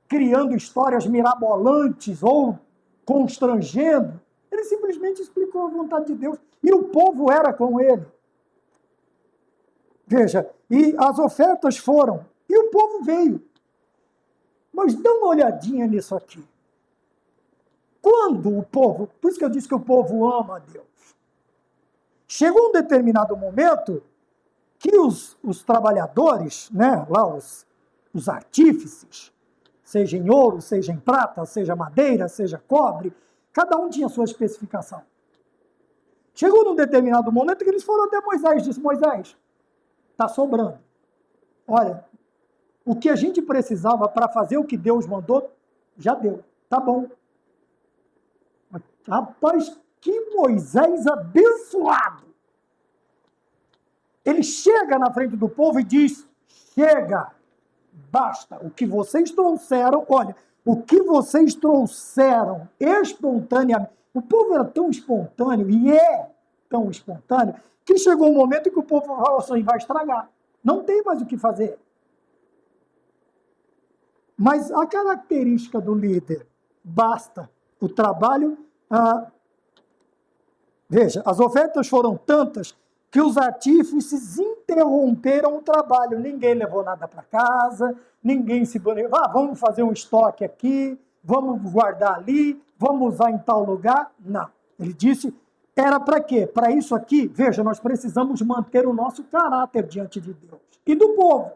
criando histórias mirabolantes ou constrangendo. Ele simplesmente explicou a vontade de Deus. E o povo era com ele. Veja, e as ofertas foram. E o povo veio. Mas dá uma olhadinha nisso aqui. Quando o povo, por isso que eu disse que o povo ama a Deus, chegou um determinado momento que os trabalhadores, né, lá os artífices, seja em ouro, seja em prata, seja madeira, seja cobre, cada um tinha sua especificação. Chegou num determinado momento que eles foram até Moisés, disse, Moisés, está sobrando. Olha, o que a gente precisava para fazer o que Deus mandou, já deu. Tá bom. Rapaz, que Moisés abençoado! Ele chega na frente do povo e diz, chega, basta. O que vocês trouxeram, olha, o que vocês trouxeram espontaneamente. O povo era tão espontâneo, e é tão espontâneo, que chegou um momento em que o povo falou assim, vai estragar. Não tem mais o que fazer. Mas a característica do líder, basta. O trabalho, veja, as ofertas foram tantas que os artífices interromperam o trabalho. Ninguém levou nada para casa, ninguém se banhou. Vamos fazer um estoque aqui, vamos guardar ali, vamos usar em tal lugar. Não. Ele disse, era para quê? Para isso aqui, veja, nós precisamos manter o nosso caráter diante de Deus e do povo.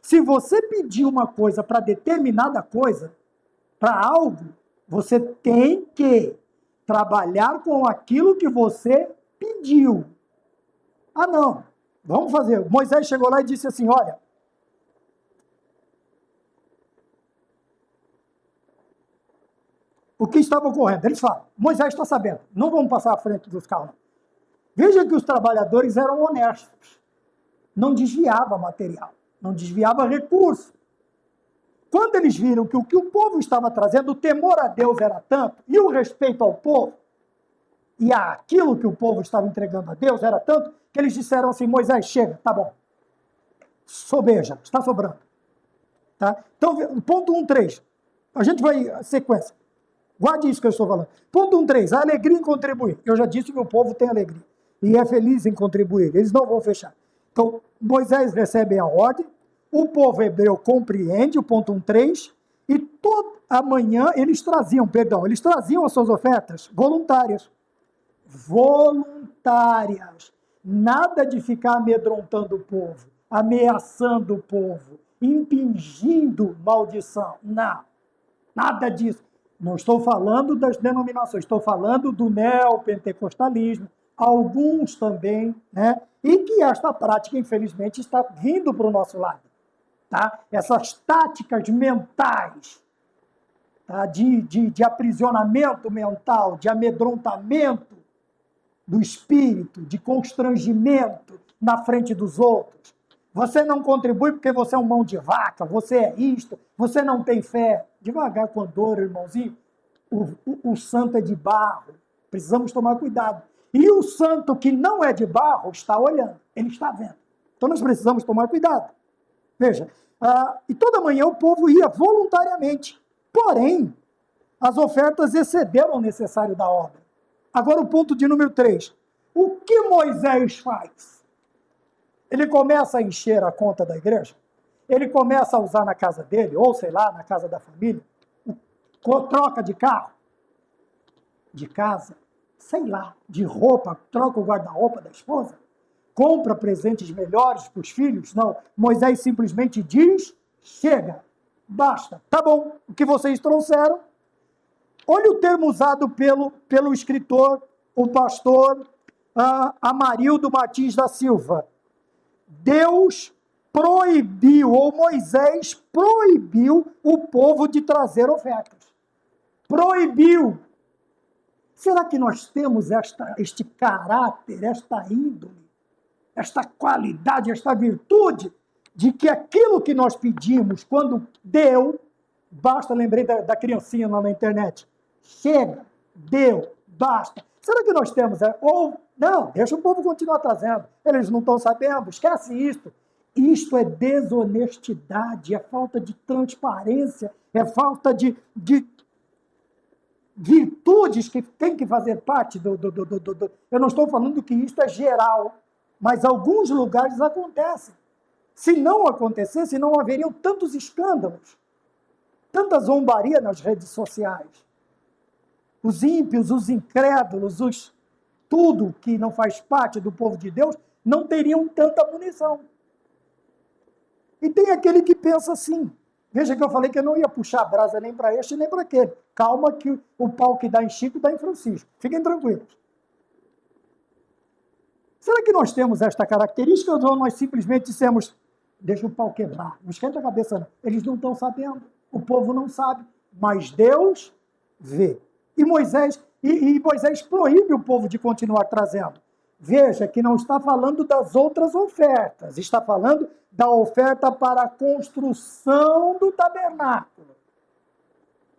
Se você pedir uma coisa para determinada coisa, para algo, você tem que trabalhar com aquilo que você pediu. Ah, não, vamos fazer. Moisés chegou lá e disse assim, olha, o que estava ocorrendo? Eles falam, Moisés está sabendo, não vamos passar à frente dos carros. Veja que os trabalhadores eram honestos, não desviava material. Não desviava recurso. Quando eles viram que o povo estava trazendo, o temor a Deus era tanto, e o respeito ao povo, e aquilo que o povo estava entregando a Deus era tanto, que eles disseram assim, Moisés, chega, tá bom. Sobeja, está sobrando. Tá? Então, ponto 1.3. A gente vai, sequência. Guarde isso que eu estou falando. Ponto 1.3, a alegria em contribuir. Eu já disse que o povo tem alegria. E é feliz em contribuir. Eles não vão fechar. Então, Moisés recebe a ordem, o povo hebreu compreende, o ponto 1.3, e toda a manhã eles traziam as suas ofertas voluntárias. Voluntárias. Nada de ficar amedrontando o povo, ameaçando o povo, impingindo maldição. Não, nada disso. Não estou falando das denominações, estou falando do neopentecostalismo, alguns também, né? E que esta prática, infelizmente, está vindo para o nosso lado. Tá? Essas táticas mentais, tá? de aprisionamento mental, de amedrontamento do espírito, de constrangimento na frente dos outros. Você não contribui porque você é um mão de vaca, você é isto, você não tem fé. Devagar com a dor, irmãozinho. O santo é de barro. Precisamos tomar cuidado. E o santo que não é de barro está olhando, ele está vendo. Então nós precisamos tomar cuidado. Veja, e toda manhã o povo ia voluntariamente. Porém, as ofertas excederam o necessário da obra. Agora o ponto de número 3. O que Moisés faz? Ele começa a encher a conta da igreja? Ele começa a usar na casa dele, ou sei lá, na casa da família? Troca de carro? De casa? Sei lá, de roupa, troca o guarda-roupa da esposa? Compra presentes melhores para os filhos? Não. Moisés simplesmente diz, chega, basta. Tá bom, o que vocês trouxeram? Olha o termo usado pelo escritor, o pastor Amarildo Martins da Silva. Deus proibiu, ou Moisés proibiu o povo de trazer ofertas. Proibiu. Será que nós temos este caráter, esta índole, esta qualidade, esta virtude, de que aquilo que nós pedimos, quando deu, basta, lembrei da criancinha lá na internet, chega, deu, basta. Será que nós temos? Ou, não, deixa o povo continuar trazendo, eles não estão sabendo, esquece isso. Isto é desonestidade, é falta de transparência, é falta de virtudes que tem que fazer parte do... Eu não estou falando que isso é geral, mas alguns lugares acontecem. Se não acontecesse, não haveriam tantos escândalos, tanta zombaria nas redes sociais. Os ímpios, os incrédulos, tudo que não faz parte do povo de Deus, não teriam tanta munição. E tem aquele que pensa assim. Veja que eu falei que eu não ia puxar a brasa nem para este nem para aquele. Calma que o pau que dá em Chico dá em Francisco. Fiquem tranquilos. Será que nós temos esta característica ou nós simplesmente dissemos, deixa o pau quebrar, não esquenta a cabeça não. Eles não estão sabendo, o povo não sabe, mas Deus vê. E Moisés proíbe o povo de continuar trazendo. Veja que não está falando das outras ofertas, está falando da oferta para a construção do tabernáculo.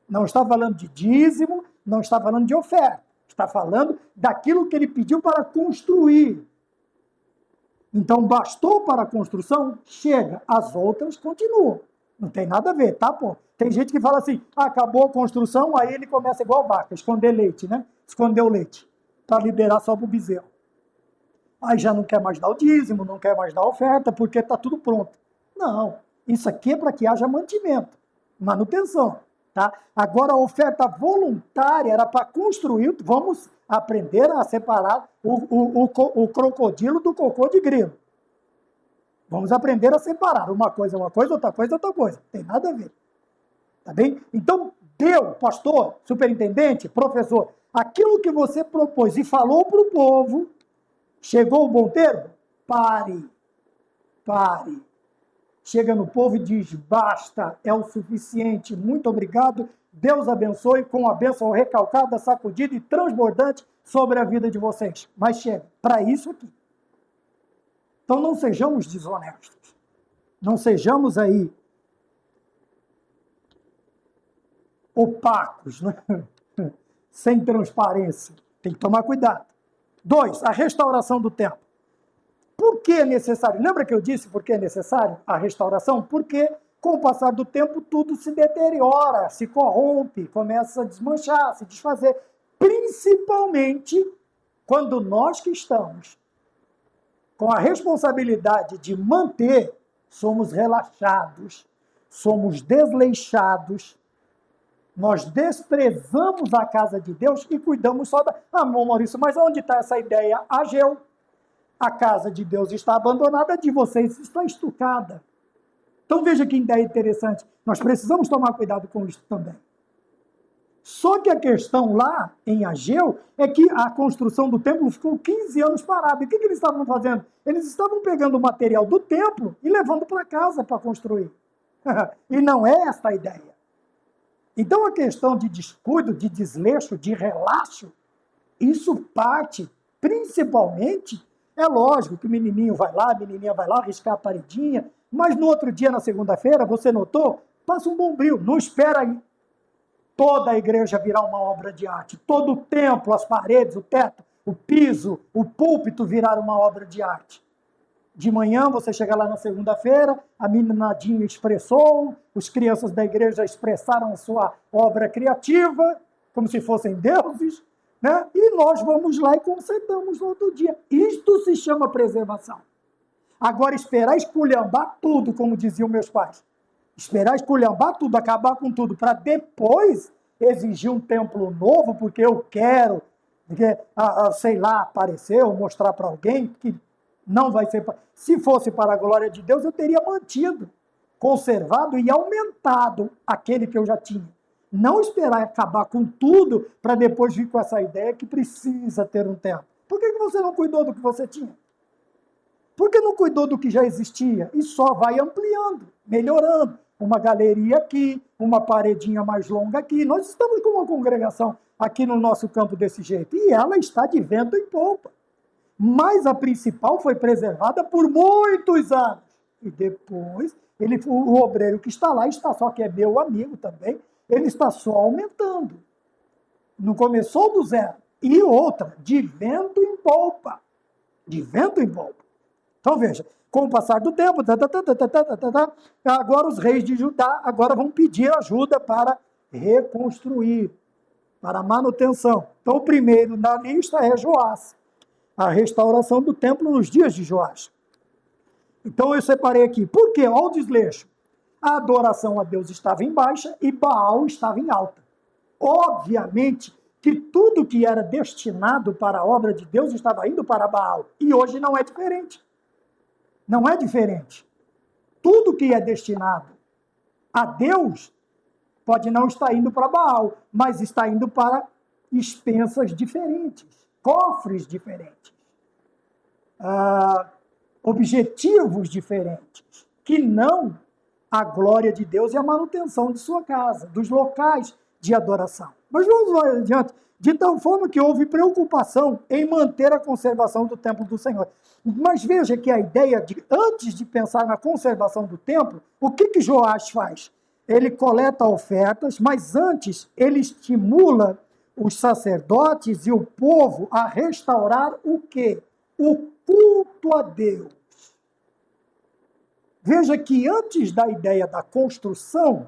Não está falando de dízimo, não está falando de oferta, está falando daquilo que ele pediu para construir. Então, bastou para a construção? Chega, as outras continuam. Não tem nada a ver, tá, pô? Tem gente que fala assim, acabou a construção, aí ele começa igual vaca, esconder leite, né? Esconder o leite, para liberar só para o bezerro. Aí já não quer mais dar o dízimo, não quer mais dar a oferta, porque está tudo pronto. Não, isso aqui é para que haja mantimento, manutenção, tá? Agora, a oferta voluntária era para construir, vamos aprender a separar o crocodilo do cocô de grilo. Vamos aprender a separar. Uma coisa é uma coisa, outra coisa é outra coisa. Não tem nada a ver. Tá bem? Então, deu, pastor, superintendente, professor, aquilo que você propôs e falou para o povo, chegou o bom termo? Pare. Chega no povo e diz, basta, é o suficiente, muito obrigado, Deus abençoe, com a bênção recalcada, sacudida e transbordante sobre a vida de vocês. Mas chega, para isso aqui. Então não sejamos desonestos, não sejamos aí opacos, né? Sem transparência. Tem que tomar cuidado. 2, a restauração do templo. Por que é necessário? Lembra que eu disse por que é necessário a restauração? Porque com o passar do tempo tudo se deteriora, se corrompe, começa a desmanchar, se desfazer. Principalmente quando nós que estamos com a responsabilidade de manter, somos relaxados, somos desleixados, nós desprezamos a casa de Deus e cuidamos só da... Ah, Maurício, mas onde está essa ideia? Ageu. A casa de Deus está abandonada, a de vocês está estucada. Então veja que ideia interessante. Nós precisamos tomar cuidado com isso também. Só que a questão lá em Ageu é que a construção do templo ficou 15 anos parada. E o que eles estavam fazendo? Eles estavam pegando o material do templo e levando para casa para construir. E não é esta a ideia. Então a questão de descuido, de desleixo, de relaxo, isso parte principalmente, é lógico que o menininho vai lá, a menininha vai lá riscar a paredinha, mas no outro dia, na segunda-feira, você notou? Passa um bombril, não espera aí toda a igreja virar uma obra de arte, todo o templo, as paredes, o teto, o piso, o púlpito virar uma obra de arte. De manhã, você chega lá na segunda-feira, a meninadinha expressou, os crianças da igreja expressaram a sua obra criativa, como se fossem deuses, né? E nós vamos lá e consertamos no outro dia. Isto se chama preservação. Agora, esperar esculhambar tudo, como diziam meus pais. Esperar esculhambar tudo, acabar com tudo, para depois exigir um templo novo, porque eu quero, porque, sei lá, aparecer ou mostrar para alguém que não vai ser... Se fosse para a glória de Deus, eu teria mantido, conservado e aumentado aquele que eu já tinha. Não esperar acabar com tudo para depois vir com essa ideia que precisa ter um templo. Por que você não cuidou do que você tinha? Por que não cuidou do que já existia? E só vai ampliando, melhorando. Uma galeria aqui, uma paredinha mais longa aqui. Nós estamos com uma congregação aqui no nosso campo desse jeito. E ela está de vento em polpa. Mas a principal foi preservada por muitos anos. E depois, o obreiro que está lá, está só que é meu amigo também, ele está só aumentando. Não começou do zero. E outra, de vento em polpa. De vento em polpa. Então veja, com o passar do tempo, agora os reis de Judá agora vão pedir ajuda para reconstruir, para manutenção. Então o primeiro na lista é Joás, a restauração do templo nos dias de Joás. Então eu separei aqui, por quê? Olha o desleixo. A adoração a Deus estava em baixa e Baal estava em alta. Obviamente que tudo que era destinado para a obra de Deus estava indo para Baal. E hoje não é diferente. Não é diferente. Tudo que é destinado a Deus pode não estar indo para Baal, mas está indo para expensas diferentes, cofres diferentes, objetivos diferentes, que não a glória de Deus e a manutenção de sua casa, dos locais de adoração. Mas vamos lá adiante. De tal forma que houve preocupação em manter a conservação do templo do Senhor. Mas veja que a ideia de, antes de pensar na conservação do templo, o que Joás faz? Ele coleta ofertas, mas antes ele estimula os sacerdotes e o povo a restaurar o quê? O culto a Deus. Veja que antes da ideia da construção,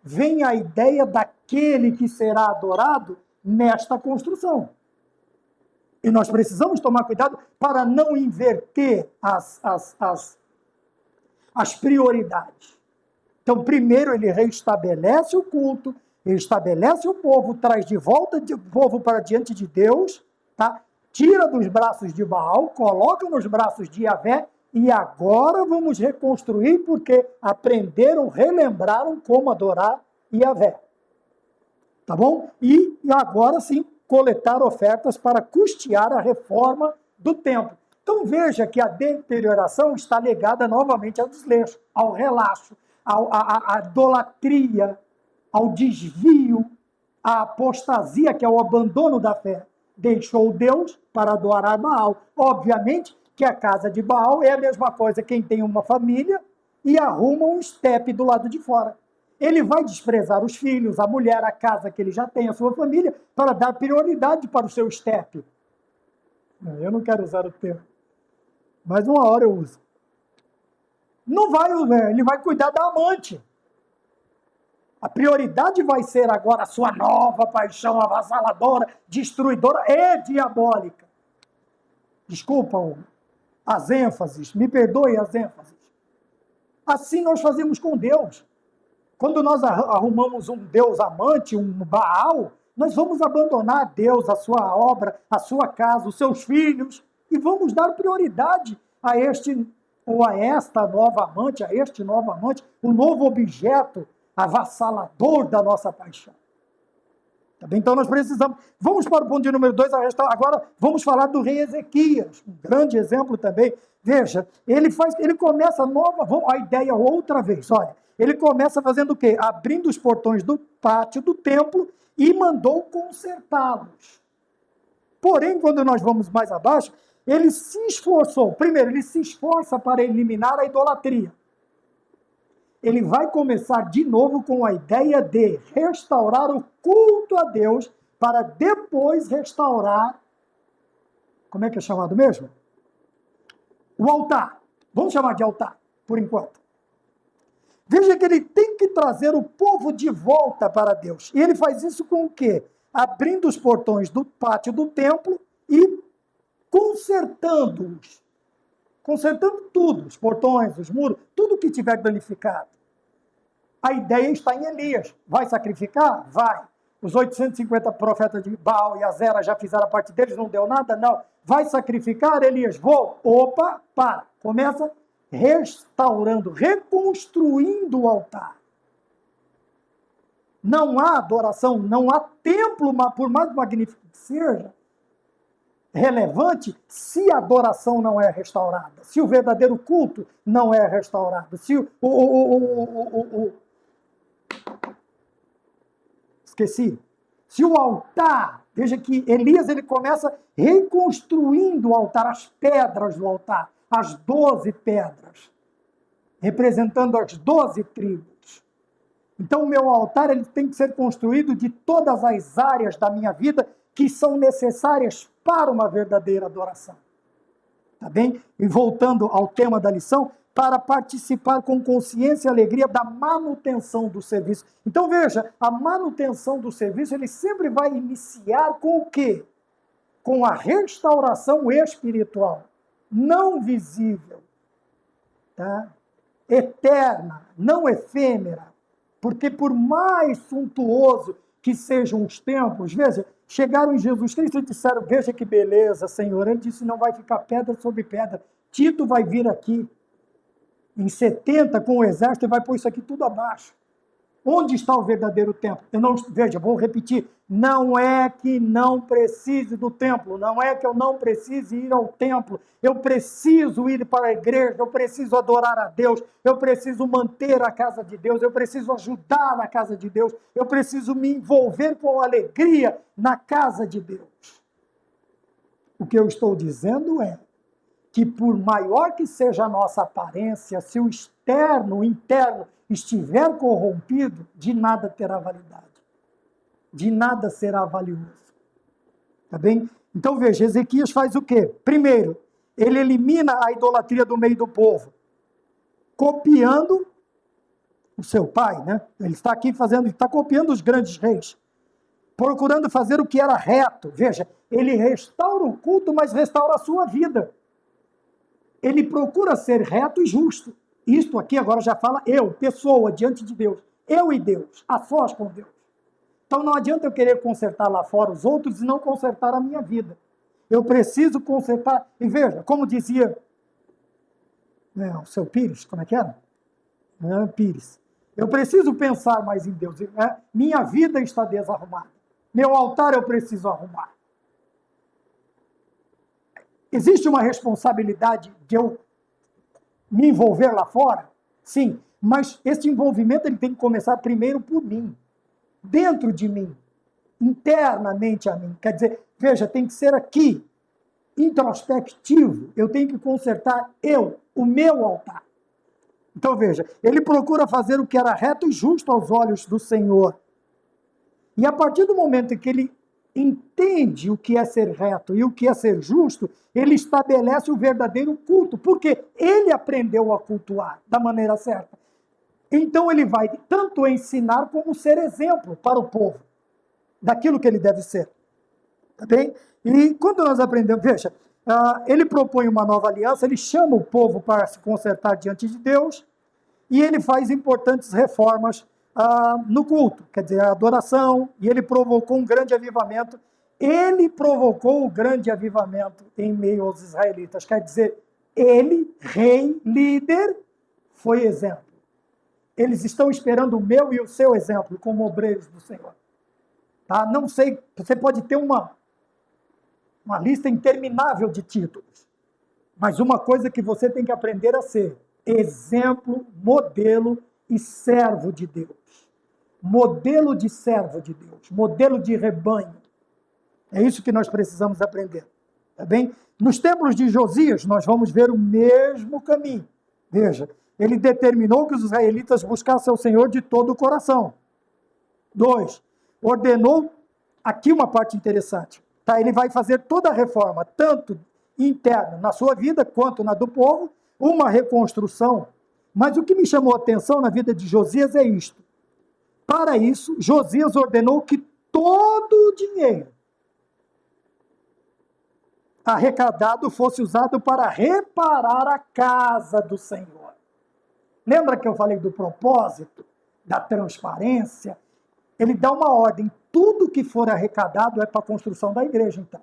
vem a ideia daquele que será adorado nesta construção. E nós precisamos tomar cuidado para não inverter as prioridades. Então, primeiro ele restabelece o culto, ele estabelece o povo, traz de volta o povo para diante de Deus, tá? Tira dos braços de Baal, coloca nos braços de Yahvé, e agora vamos reconstruir porque aprenderam, relembraram como adorar Yahvé. Tá bom? E agora sim, coletar ofertas para custear a reforma do templo. Então veja que a deterioração está ligada novamente ao desleixo, ao relaxo, à idolatria, ao desvio, à apostasia, que é o abandono da fé. Deixou Deus para adorar Baal. Obviamente que a casa de Baal é a mesma coisa quem tem uma família e arruma um estepe do lado de fora. Ele vai desprezar os filhos, a mulher, a casa que ele já tem, a sua família, para dar prioridade para o seu estepe. Eu não quero usar o termo, mas uma hora eu uso. Não vai, ele vai cuidar da amante. A prioridade vai ser agora a sua nova paixão avassaladora, destruidora e diabólica. Desculpa as ênfases, me perdoe as ênfases. Assim nós fazemos com Deus. Quando nós arrumamos um Deus amante, um Baal, nós vamos abandonar a Deus, a sua obra, a sua casa, os seus filhos, e vamos dar prioridade a este ou a esta nova amante, a este novo amante, o novo objeto avassalador da nossa paixão. Tá bem? Então nós precisamos... Vamos para o ponto de número 2, agora vamos falar do rei Ezequias, um grande exemplo também. Veja, ele começa a ideia outra vez, olha. Ele começa fazendo o quê? Abrindo os portões do pátio do templo e mandou consertá-los. Porém, quando nós vamos mais abaixo, ele se esforçou. Primeiro, ele se esforça para eliminar a idolatria. Ele vai começar de novo com a ideia de restaurar o culto a Deus para depois restaurar, como é que é chamado mesmo? O altar. Vamos chamar de altar, por enquanto. Veja que ele tem que trazer o povo de volta para Deus. E ele faz isso com o quê? Abrindo os portões do pátio do templo e consertando-os. Consertando tudo, os portões, os muros, tudo que tiver danificado. A ideia está em Elias. Vai sacrificar? Vai. Os 850 profetas de Baal e Azera já fizeram a parte deles, não deu nada? Não. Vai sacrificar, Elias? Vou. Opa, para. Começa restaurando, reconstruindo o altar. Não há adoração, não há templo, por mais magnífico que seja, relevante, se a adoração não é restaurada, se o verdadeiro culto não é restaurado, se se o altar, veja que Elias ele começa reconstruindo o altar, as pedras do altar, as 12 pedras, representando as 12 tribos. Então o meu altar ele tem que ser construído de todas as áreas da minha vida que são necessárias para uma verdadeira adoração. Tá bem? E voltando ao tema da lição, para participar com consciência e alegria da manutenção do serviço. Então veja, a manutenção do serviço, ele sempre vai iniciar com o quê? Com a restauração espiritual, não visível, tá? Eterna, não efêmera, porque por mais suntuoso que sejam os templos, veja, chegaram em Jesus Cristo e disseram, veja que beleza, Senhor. Ele disse, não vai ficar pedra sobre pedra. Tito vai vir aqui em 70 com o exército e vai pôr isso aqui tudo abaixo. Onde está o verdadeiro templo? Veja, vou repetir, não é que não precise do templo, não é que eu não precise ir ao templo, eu preciso ir para a igreja, eu preciso adorar a Deus, eu preciso manter a casa de Deus, eu preciso ajudar na casa de Deus, eu preciso me envolver com alegria na casa de Deus. O que eu estou dizendo é que por maior que seja a nossa aparência, se o externo, o interno, estiver corrompido, de nada terá validade. De nada será valioso. Tá bem? Então veja, Ezequias faz o quê? Primeiro, ele elimina a idolatria do meio do povo, copiando o seu pai, né? Ele está aqui está copiando os grandes reis, procurando fazer o que era reto. Veja, ele restaura o culto, mas restaura a sua vida. Ele procura ser reto e justo. Isto aqui agora já fala eu, pessoa, diante de Deus. Eu e Deus, a sós com Deus. Então não adianta eu querer consertar lá fora os outros e não consertar a minha vida. Eu preciso consertar. E veja, como dizia o seu Pires, como é que era? Pires. Eu preciso pensar mais em Deus. Minha vida está desarrumada. Meu altar eu preciso arrumar. Existe uma responsabilidade de eu me envolver lá fora? Sim, mas esse envolvimento ele tem que começar primeiro por mim, dentro de mim, internamente a mim. Quer dizer, veja, tem que ser aqui, introspectivo, eu tenho que consertar o meu altar. Então veja, ele procura fazer o que era reto e justo aos olhos do Senhor. E a partir do momento em que ele entende o que é ser reto e o que é ser justo, ele estabelece o verdadeiro culto, porque ele aprendeu a cultuar da maneira certa. Então ele vai tanto ensinar como ser exemplo para o povo, daquilo que ele deve ser. Tá bem? E quando nós aprendemos, veja, ele propõe uma nova aliança, ele chama o povo para se consertar diante de Deus, e ele faz importantes reformas no culto, quer dizer, a adoração, e ele provocou um grande avivamento. Ele provocou o grande avivamento em meio aos israelitas, quer dizer, ele, rei, líder, foi exemplo. Eles estão esperando o meu e o seu exemplo como obreiros do Senhor. Tá? Não sei, você pode ter uma lista interminável de títulos, mas uma coisa que você tem que aprender a ser: exemplo, modelo e servo de Deus. Modelo de servo de Deus, modelo de rebanho. É isso que nós precisamos aprender. Tá bem? Nos templos de Josias, nós vamos ver o mesmo caminho. Veja, ele determinou que os israelitas buscassem o Senhor de todo o coração. 2, ordenou, aqui uma parte interessante, tá? Ele vai fazer toda a reforma, tanto interna na sua vida, quanto na do povo, uma reconstrução, mas o que me chamou a atenção na vida de Josias é isto. Para isso, Josias ordenou que todo o dinheiro arrecadado fosse usado para reparar a casa do Senhor. Lembra que eu falei do propósito, da transparência? Ele dá uma ordem, tudo que for arrecadado é para a construção da igreja, então.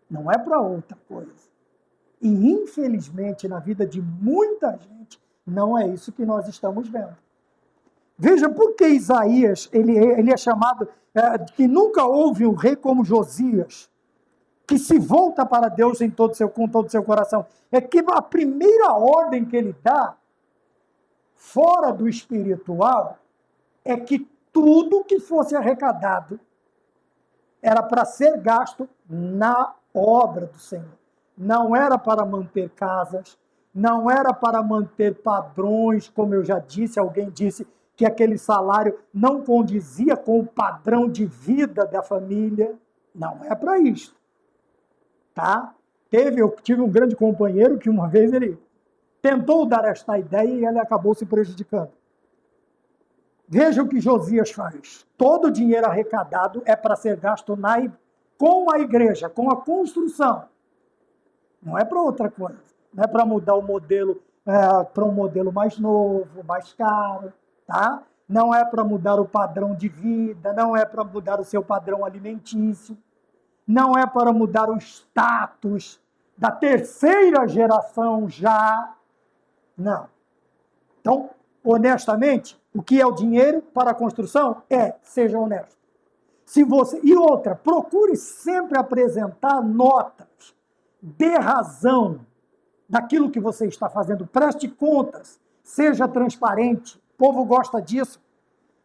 Não é para outra coisa. E, infelizmente, na vida de muita gente, não é isso que nós estamos vendo. Veja por que Isaías, ele é chamado, que nunca houve um rei como Josias, que se volta para Deus com todo o seu coração. É que a primeira ordem que ele dá, fora do espiritual, é que tudo que fosse arrecadado era para ser gasto na obra do Senhor. Não era para manter casas, não era para manter padrões, como eu já disse, alguém disse que aquele salário não condizia com o padrão de vida da família. Não é para isso. Tá? Eu tive um grande companheiro que uma vez ele tentou dar esta ideia e ele acabou se prejudicando. Veja o que Josias faz. Todo o dinheiro arrecadado é para ser gasto com a igreja, com a construção. Não é para outra coisa. Não é para mudar o modelo para um modelo mais novo, mais caro. Tá? Não é para mudar o padrão de vida, não é para mudar o seu padrão alimentício, não é para mudar o status da terceira geração já. Não. Então, honestamente, o que é o dinheiro para a construção? Seja honesto. E outra, procure sempre apresentar notas, dê razão daquilo que você está fazendo, preste contas, seja transparente. O povo gosta disso.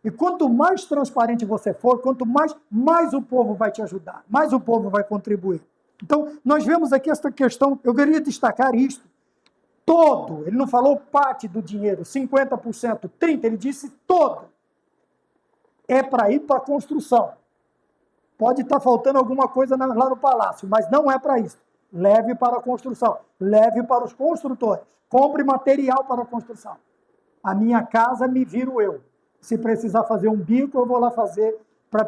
E quanto mais transparente você for, quanto mais o povo vai te ajudar, mais o povo vai contribuir. Então, nós vemos aqui esta questão, eu queria destacar isto. Todo, ele não falou parte do dinheiro, 50%, 30%, ele disse todo. É para ir para a construção. Pode estar faltando alguma coisa lá no palácio, mas não é para isso. Leve para a construção, leve para os construtores, compre material para a construção. A minha casa me viro eu. Se precisar fazer um bico, eu vou lá fazer para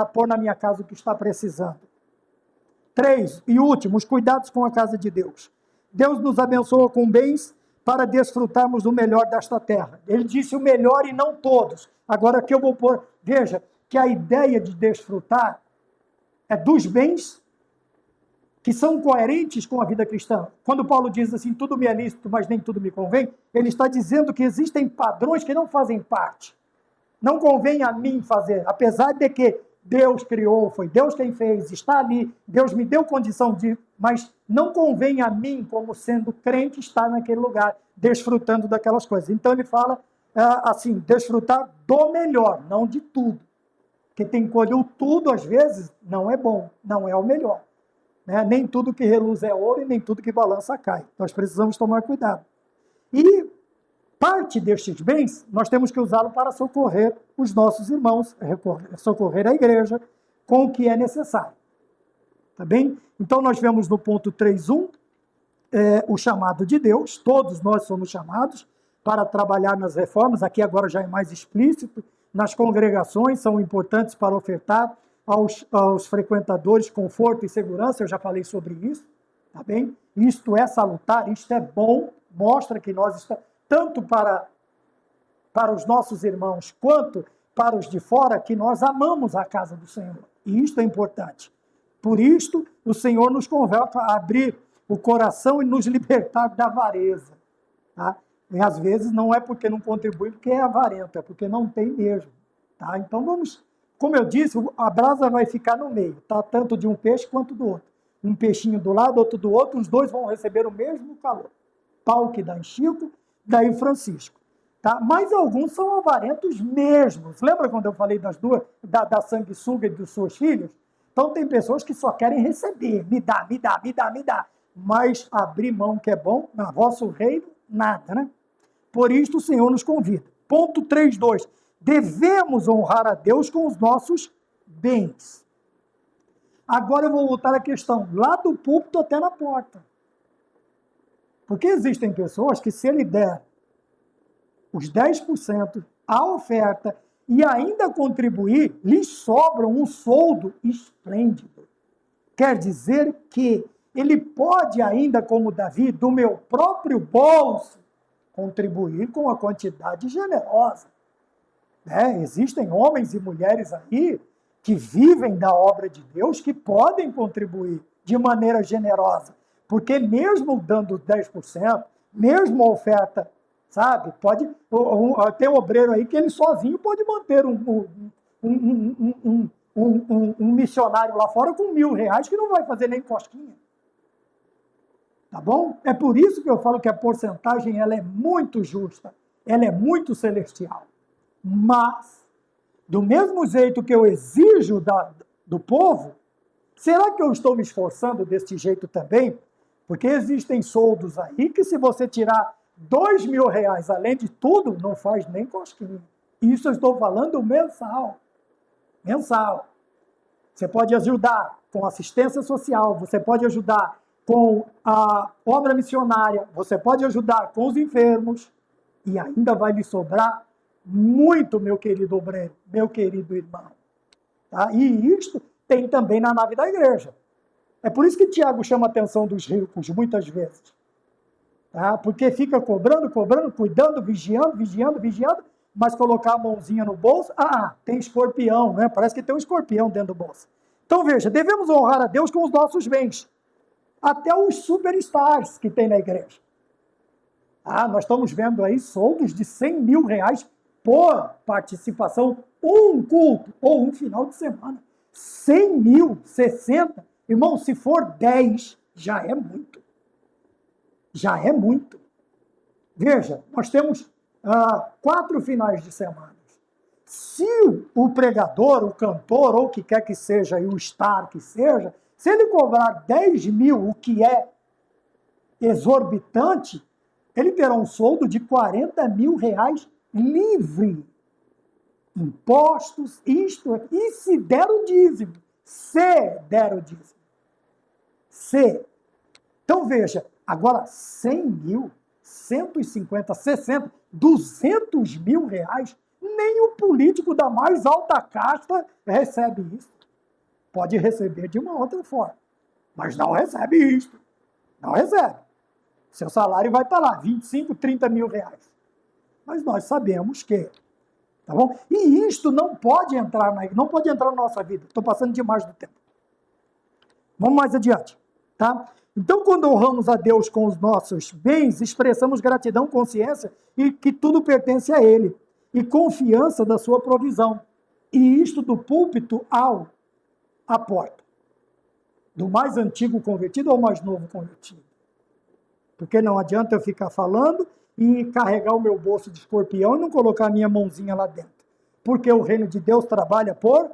pôr na minha casa o que está precisando. 3, e último, os cuidados com a casa de Deus. Deus nos abençoa com bens para desfrutarmos do melhor desta terra. Ele disse o melhor e não todos. Agora aqui eu vou pôr, veja, que a ideia de desfrutar é dos bens que são coerentes com a vida cristã. Quando Paulo diz assim, tudo me é lícito, mas nem tudo me convém, ele está dizendo que existem padrões que não fazem parte. Não convém a mim fazer, apesar de que Deus criou, foi Deus quem fez, está ali, Deus me deu condição de, mas não convém a mim, como sendo crente, estar naquele lugar, desfrutando daquelas coisas. Então ele fala assim, desfrutar do melhor, não de tudo. Porque tem que colher o tudo, às vezes, não é bom, não é o melhor. Né? Nem tudo que reluz é ouro e nem tudo que balança cai. Nós precisamos tomar cuidado. E parte destes bens, nós temos que usá-lo para socorrer os nossos irmãos, socorrer a igreja com o que é necessário. Tá bem? Então, nós vemos no ponto 3.1, o chamado de Deus. Todos nós somos chamados para trabalhar nas reformas. Aqui agora já é mais explícito. Nas congregações são importantes para ofertar aos frequentadores conforto e segurança. Eu já falei sobre isso. Tá bem? Isto é salutar, isto é bom, mostra que nós estamos, tanto para os nossos irmãos, quanto para os de fora, que nós amamos a casa do Senhor. E isto é importante. Por isto, o Senhor nos convoca a abrir o coração e nos libertar da avareza. Tá? E às vezes não é porque não contribui, porque é avarento, é porque não tem mesmo. Tá? Então vamos, como eu disse, a brasa vai ficar no meio, tá? Tanto de um peixe quanto do outro. Um peixinho do lado, outro do outro, os dois vão receber o mesmo calor. Pau que dá em Chico, daí Francisco. Tá? Mas alguns são avarentos mesmos. Lembra quando eu falei das duas, da sanguessuga e dos seus filhos? Então tem pessoas que só querem receber, me dá, me dá, me dá, me dá. Mas abrir mão que é bom, na vosso reino, nada, né? Por isto o Senhor nos convida. Ponto 3.2. Devemos honrar a Deus com os nossos bens. Agora eu vou voltar à questão, lá do púlpito até na porta. Porque existem pessoas que, se ele der os 10%, a oferta, e ainda contribuir, lhes sobra um soldo esplêndido. Quer dizer que ele pode ainda, como Davi, do meu próprio bolso, contribuir com a quantidade generosa. Existem homens e mulheres aí que vivem da obra de Deus, que podem contribuir de maneira generosa. Porque mesmo dando 10%, mesmo a oferta, sabe, tem um obreiro aí que ele sozinho pode manter um missionário lá fora com R$1.000 que não vai fazer nem cosquinha. Tá bom? É por isso que eu falo que a porcentagem ela é muito justa, ela é muito celestial. Mas, do mesmo jeito que eu exijo do povo, será que eu estou me esforçando desse jeito também? Porque existem soldos aí que, se você tirar R$2.000 além de tudo, não faz nem cosquinha. Isso eu estou falando mensal. Mensal. Você pode ajudar com assistência social, você pode ajudar com a obra missionária, você pode ajudar com os enfermos, e ainda vai lhe sobrar muito, meu querido obreiro, meu querido irmão. Tá? E isto tem também na nave da igreja. É por isso que Tiago chama a atenção dos ricos, muitas vezes. Tá? Porque fica cobrando, cuidando, vigiando, mas colocar a mãozinha no bolso, tem escorpião, né? Parece que tem um escorpião dentro do bolso. Então veja, devemos honrar a Deus com os nossos bens. Até os superstars que tem na igreja. Nós estamos vendo aí soldos de R$100.000 por participação, um culto ou um final de semana. 100 mil, 60, irmão, se for 10, já é muito. Já é muito. Veja, nós temos 4 finais de semana. Se o pregador, o cantor, ou o que quer que seja, e o star que seja, se ele cobrar 10.000, o que é exorbitante, ele terá um soldo de R$40.000 livre. Impostos, isto aqui, e se der o dízimo. Se der o dízimo. Se. Então veja, agora 100 mil, 150, 60, R$200.000, nem o político da mais alta casta recebe isso. Pode receber de uma outra forma, mas não recebe isto. Não recebe. Seu salário vai estar lá, 25, 30 mil reais. Mas nós sabemos que, tá bom? E isto não pode entrar na nossa vida. Estou passando demais do tempo. Vamos mais adiante, tá? Então, quando honramos a Deus com os nossos bens, expressamos gratidão, consciência e que tudo pertence a Ele, e confiança da sua provisão. E isto do púlpito à porta. Do mais antigo convertido ao mais novo convertido. Porque não adianta eu ficar falando e carregar o meu bolso de escorpião e não colocar a minha mãozinha lá dentro. Porque o reino de Deus trabalha por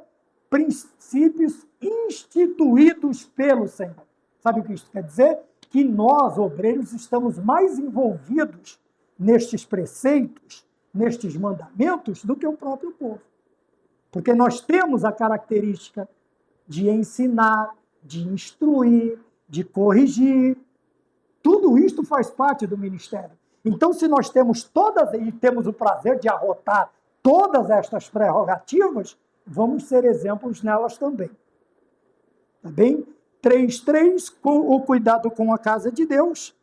princípios instituídos pelo Senhor. Sabe o que isso quer dizer? Que nós, obreiros, estamos mais envolvidos nestes preceitos, nestes mandamentos, do que o próprio povo. Porque nós temos a característica de ensinar, de instruir, de corrigir. Tudo isto faz parte do ministério. Então, se nós temos o prazer de arrotar todas estas prerrogativas, vamos ser exemplos nelas também. Tá bem? 3.3, o cuidado com a casa de Deus,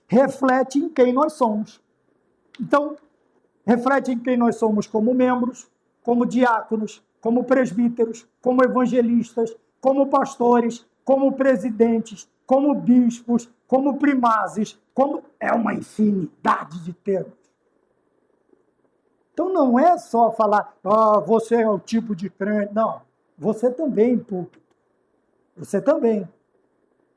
reflete em quem nós somos. Então, reflete em quem nós somos como membros, como diáconos, como presbíteros, como evangelistas, como pastores, como presidentes, como bispos, como primazes, é uma infinidade de termos. Então não é só falar, você é o tipo de crente, não. Você também, púlpito. Você também.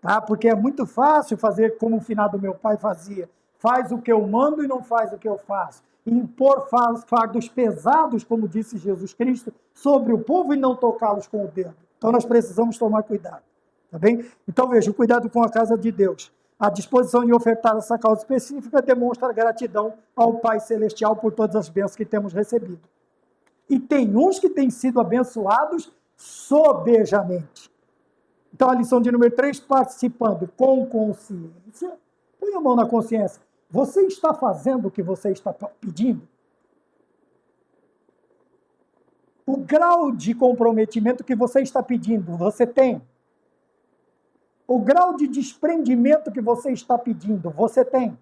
Tá? Porque é muito fácil fazer como o finado meu pai fazia. Faz o que eu mando e não faz o que eu faço. Impor fardos pesados, como disse Jesus Cristo, sobre o povo e não tocá-los com o dedo. Então nós precisamos tomar cuidado. Tá bem? Então veja, o cuidado com a casa de Deus. A disposição de ofertar essa causa específica demonstra gratidão ao Pai Celestial por todas as bênçãos que temos recebido. E tem uns que têm sido abençoados sobejamente. Então a lição de número 3, participando com consciência, Põe a mão na consciência. Você está fazendo o que você está pedindo? O grau de comprometimento que você está pedindo, você tem? O grau de desprendimento que você está pedindo, você tem?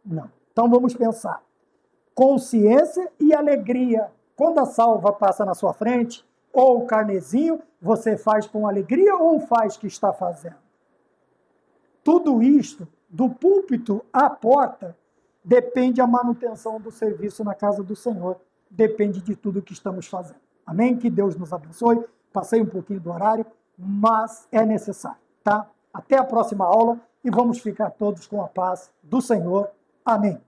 Não. Então vamos pensar. Consciência e alegria. Quando a salva passa na sua frente, ou o carnezinho, você faz com alegria ou faz que está fazendo? Tudo isto, do púlpito à porta, depende da manutenção do serviço na casa do Senhor. Depende de tudo que estamos fazendo. Amém? Que Deus nos abençoe. Passei um pouquinho do horário, mas é necessário, tá? Até a próxima aula e vamos ficar todos com a paz do Senhor. Amém.